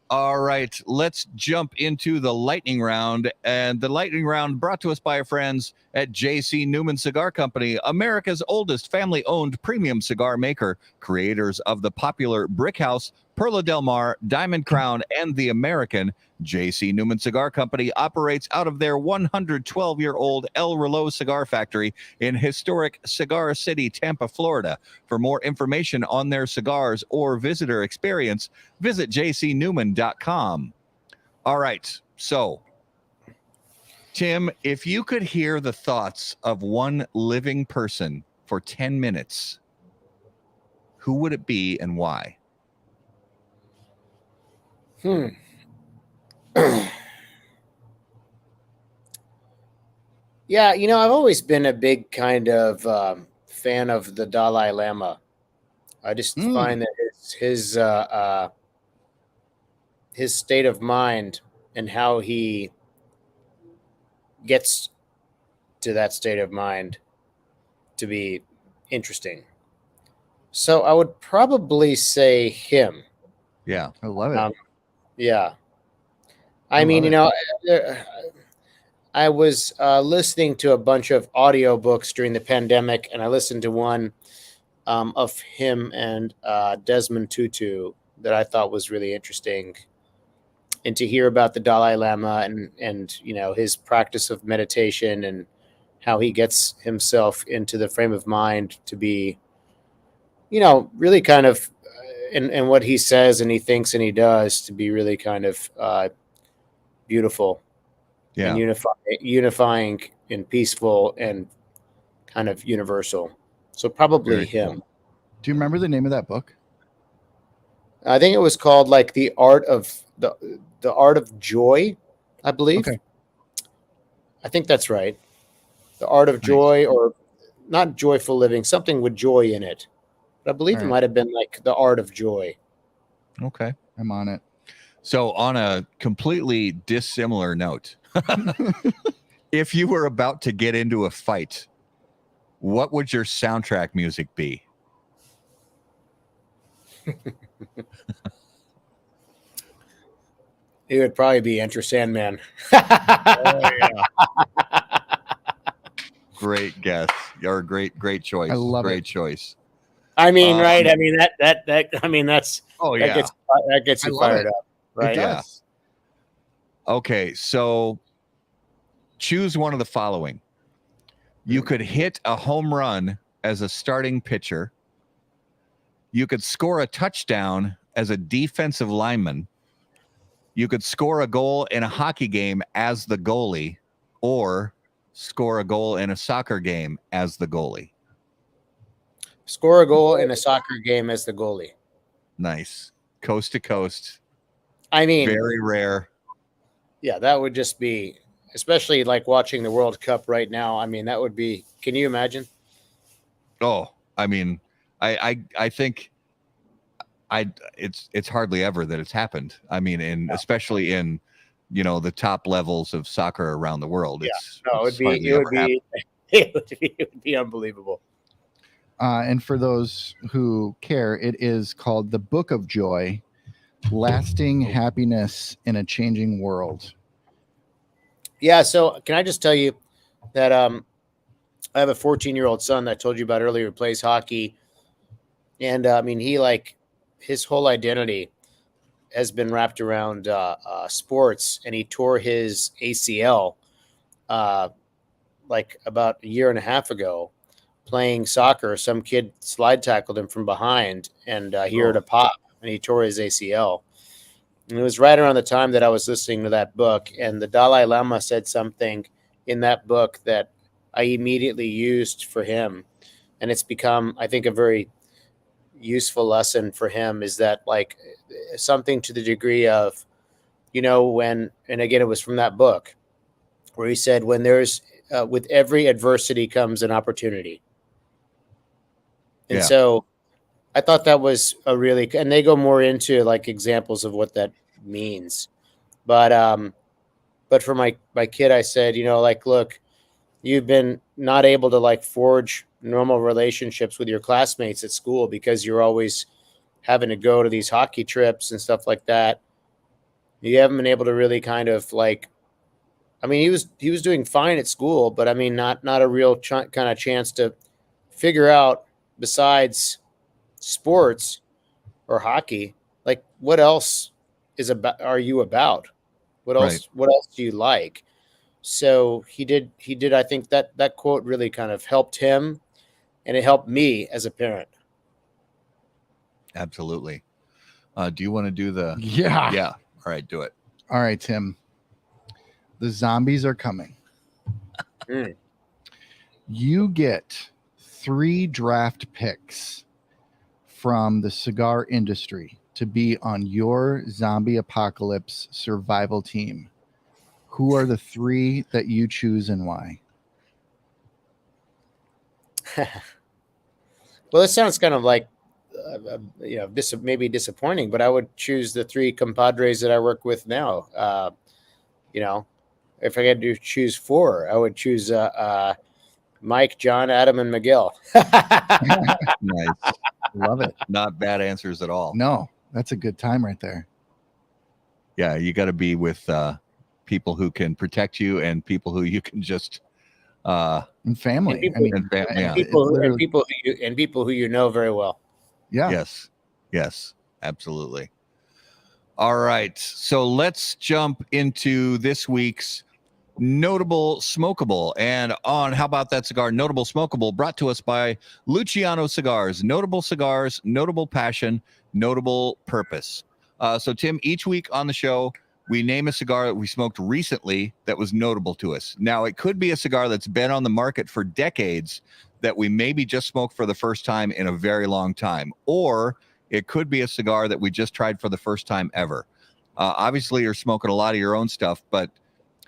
All right, let's jump into the lightning round. And the lightning round brought to us by our friends at J.C. Newman Cigar Company, America's oldest family-owned premium cigar maker, creators of the popular Brick House, Perla Del Mar, Diamond Crown, and the American. J.C. Newman Cigar Company operates out of their 112-year-old El Reloj cigar factory in historic Cigar City, Tampa, Florida. For more information on their cigars or visitor experience, visit jcnewman.com. All right, so Tim, if you could hear the thoughts of one living person for 10 minutes, who would it be and why? Yeah, I've always been a big kind of fan of the Dalai Lama. I just find that his state of mind and how he gets to that state of mind to be interesting. So I would probably say him. Yeah, I love it. Yeah. I mean, I was listening to a bunch of audiobooks during the pandemic, and I listened to one of him and Desmond Tutu that I thought was really interesting. And to hear about the Dalai Lama and his practice of meditation and how he gets himself into the frame of mind to be, really kind of, and what he says and he thinks and he does to be really kind of beautiful. Yeah. And unifying and peaceful and kind of universal. So probably Very him. cool. Do you remember the name of that book? I think it was called like the art of joy, I believe. Okay. I think that's right. The art of joy, or not joyful living, something with joy in it. But I believe it might have been like the art of joy. Okay. I'm on it. So on a completely dissimilar note, if you were about to get into a fight what would your soundtrack music be? It would probably be Enter Sandman. Great guess. Or great choice. I love great it. choice. I mean, right? I mean that. I mean, that's Oh that yeah. gets I you love fired it. up, right? It does. Okay, so choose one of the following. You could hit a home run as a starting pitcher. You could score a touchdown as a defensive lineman. You could score a goal in a hockey game as the goalie, or score a goal in a soccer game as the goalie. Score a goal in a soccer game as the goalie. Nice. Coast to coast. I mean, Very rare. yeah, that would just be, especially like watching the World Cup right now. I mean, that would be. Can you imagine? Oh, I mean, I think it's hardly ever that it's happened. I mean, especially in the top levels of soccer around the world. Yeah, It's no, it's it hardly would ever be, it would be unbelievable. And for those who care, it is called The Book of Joy, Lasting Happiness in a Changing World. Yeah. So can I just tell you that I have a 14-year-old son that I told you about earlier who plays hockey, and I mean he his whole identity has been wrapped around sports, and he tore his ACL like about a year and a half ago playing soccer. Some kid slide tackled him from behind, and he heard a pop, and he tore his ACL. And it was right around the time that I was listening to that book, and the Dalai Lama said something in that book that I immediately used for him, and it's become, I think, a very useful lesson for him. Is that like something to the degree of, when, and again, it was from that book where he said, when there's with every adversity comes an opportunity. And so I thought that was a really, and they go more into like examples of what that means. But for my kid, I said, like, look, you've been not able to like forge normal relationships with your classmates at school because you're always having to go to these hockey trips and stuff like that. You haven't been able to really kind of like, I mean, he was doing fine at school, but I mean, not a real kind of chance to figure out, besides sports or hockey, like what else are you about? What Right. else do you like? So he did, I think that quote really kind of helped him, and it helped me as a parent. Absolutely. Do you want to do the Yeah. All right, do it. All right, Tim. The zombies are coming. You get 3 draft picks from the cigar industry to be on your zombie apocalypse survival team. Who are the 3 that you choose and why? Well, this sounds kind of like, this may be disappointing, but I would choose the 3 compadres that I work with now. If I had to choose 4, I would choose Mike, John, Adam, and Miguel. Nice. Love it. Not bad answers at all. No, that's a good time right there. Yeah, you got to be with people who can protect you and people who you can just And family. And people who you know very well. Yeah. Yes, absolutely. All right, so let's jump into this week's Notable Smokable. And on How About That Cigar, Notable Smokable, brought to us by Luciano Cigars. Notable cigars, notable passion, notable purpose. So Tim, each week on the show, we name a cigar that we smoked recently that was notable to us. Now, it could be a cigar that's been on the market for decades that we maybe just smoked for the first time in a very long time, or it could be a cigar that we just tried for the first time ever. Obviously, you're smoking a lot of your own stuff, but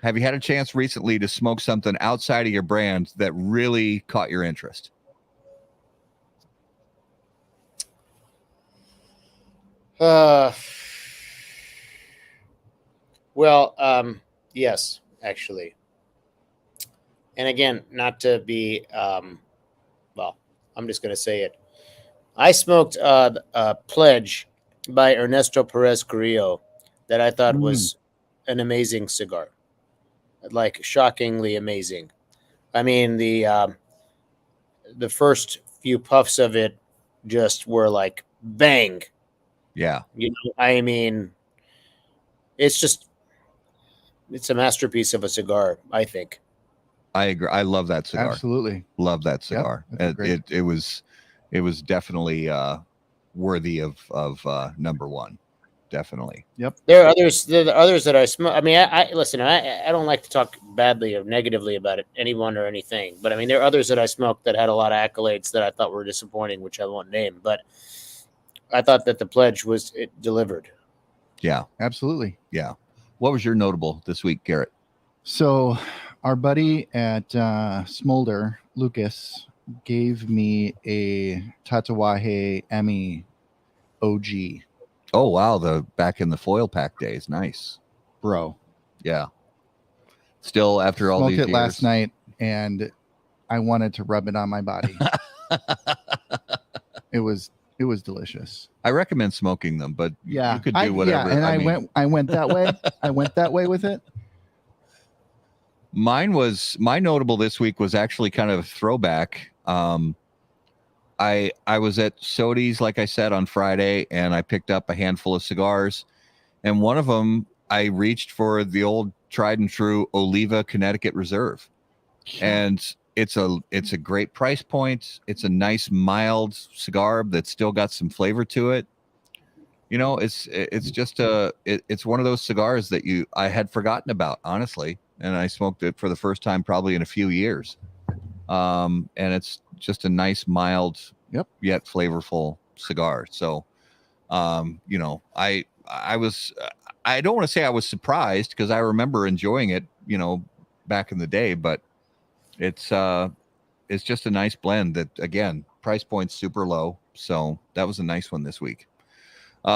have you had a chance recently to smoke something outside of your brand that really caught your interest? Yes, actually. And again, not to be well, I'm just going to say it. I smoked a Pledge by Ernesto Perez Carrillo that I thought was an amazing cigar, like shockingly amazing. I mean, the first few puffs of it just were like bang. Yeah, You know, I mean, it's just it's a masterpiece of a cigar, I think. I agree. I love that cigar. Absolutely. Love that cigar. that's great. It was definitely worthy of number one. Definitely. Yep. There are others. There are others that I smoke. I mean, I listen. I don't like to talk badly or negatively about anyone or anything. But I mean, there are others that I smoked that had a lot of accolades that I thought were disappointing, which I won't name. But I thought that the Pledge it delivered. Yeah. Absolutely. Yeah. What was your notable this week, Garrett? So, our buddy at Smolder, Lucas, gave me a Tatawahe Emmy OG, Oh wow, the back in the foil pack days. Nice. bro. Yeah. Still after all Smoked these it years. last night, and I wanted to rub it on my body. It was delicious. I recommend smoking them, but Yeah, you could do whatever. and I mean, I went that way. I went that way with it. my notable this week was actually kind of a throwback. I was at Sodi's, like I said, on Friday, and I picked up a handful of cigars, and one of them I reached for the old tried and true Oliva Connecticut Reserve, and it's a great price point. It's a nice mild cigar that's still got some flavor to it. You know, it's just it's one of those cigars that I had forgotten about, honestly, and I smoked it for the first time probably in a few years. And it's just a nice mild, yet flavorful cigar. So, you know, I don't want to say I was surprised because I remember enjoying it, you know, back in the day, but it's just a nice blend that, again, price point's super low. So that was a nice one this week.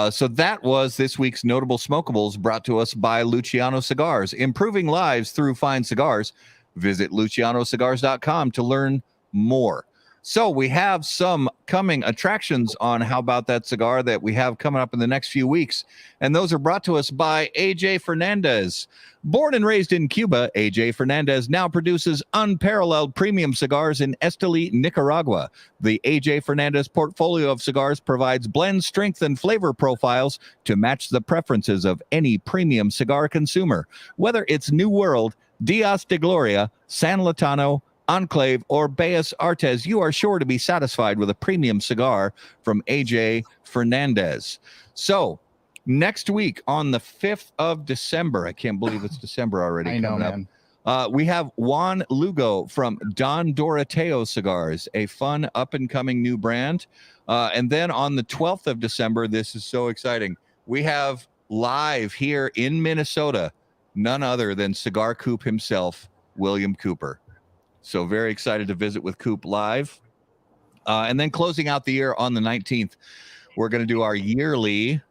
So that was this week's Notable Smokables, brought to us by Luciano Cigars, improving lives through fine cigars. Visit lucianocigars.com to learn more. So we have some coming attractions on How About That Cigar that we have coming up in the next few weeks. And those are brought to us by AJ Fernandez. Born and raised in Cuba, AJ Fernandez now produces unparalleled premium cigars in Esteli, Nicaragua. The AJ Fernandez portfolio of cigars provides blend strength and flavor profiles to match the preferences of any premium cigar consumer. Whether it's New World, Dias de Gloria, San Latano, Enclave, or Bellas Artes, you are sure to be satisfied with a premium cigar from AJ Fernandez. So next week on the 5th of December, I can't believe it's December already. I know, coming man. up. We have Juan Lugo from Don Doroteo Cigars, a fun up-and-coming new brand. And then on the 12th of December, this is so exciting, we have live here in Minnesota, none other than Cigar Coop himself, William Cooper. So very excited to visit with Coop live. And then closing out the year on the 19th, we're going to do our yearly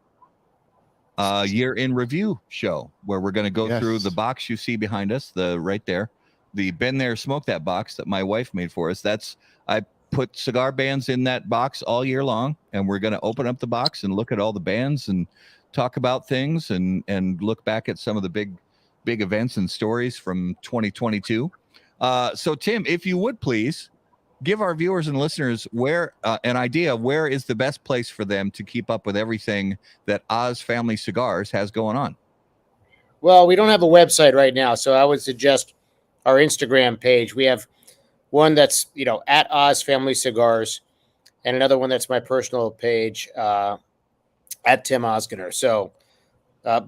year in review show where we're going to go through the box you see behind us, right there, the Been There, Smoke That box that my wife made for us. I put cigar bands in that box all year long, and we're going to open up the box and look at all the bands and talk about things and look back at some of the big events and stories from 2022. So Tim, if you would please give our viewers and listeners an idea of where is the best place for them to keep up with everything that Oz Family Cigars has going on. Well, we don't have a website right now, so I would suggest our Instagram page. We have one that's, at Oz Family Cigars, and another one that's my personal page, at Tim Ozgener. So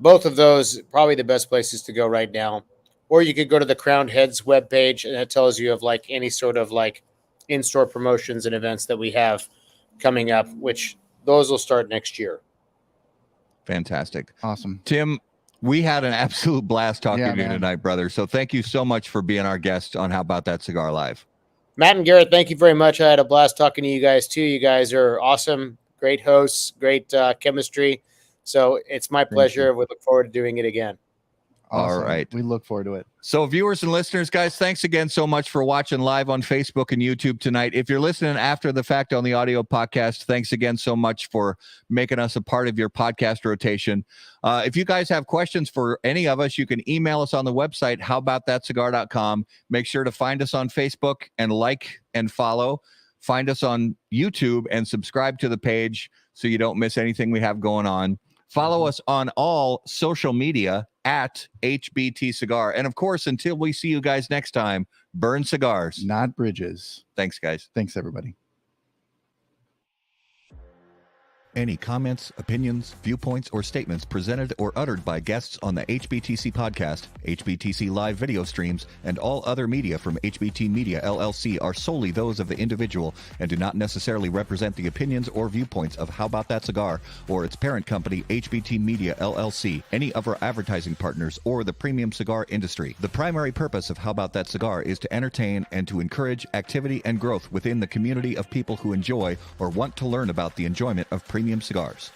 both of those probably the best places to go right now. Or you could go to the Crowned Heads webpage, and it tells you of any sort of in-store promotions and events that we have coming up, which those will start next year. Fantastic. Awesome. Tim, we had an absolute blast talking to you tonight, brother. So thank you so much for being our guest on How About That Cigar Live. Matt and Garrett, thank you very much. I had a blast talking to you guys too. You guys are awesome, great hosts, great chemistry. So it's my pleasure. We look forward to doing it again. Awesome. All right. We look forward to it. So viewers and listeners, guys, thanks again so much for watching live on Facebook and YouTube tonight. If you're listening after the fact on the audio podcast, thanks again so much for making us a part of your podcast rotation. If you guys have questions for any of us, you can email us on the website, howaboutthatcigar.com. Make sure to find us on Facebook and like and follow. Find us on YouTube and subscribe to the page so you don't miss anything we have going on. Follow us on all social media at HBT Cigar. And of course, until we see you guys next time, burn cigars, not bridges. Thanks, guys. Thanks, everybody. Any comments, opinions, viewpoints, or statements presented or uttered by guests on the HBTC podcast, HBTC live video streams, and all other media from HBT Media LLC are solely those of the individual and do not necessarily represent the opinions or viewpoints of How About That Cigar or its parent company, HBT Media LLC, any of our advertising partners, or the premium cigar industry. The primary purpose of How About That Cigar is to entertain and to encourage activity and growth within the community of people who enjoy or want to learn about the enjoyment of premium cigars.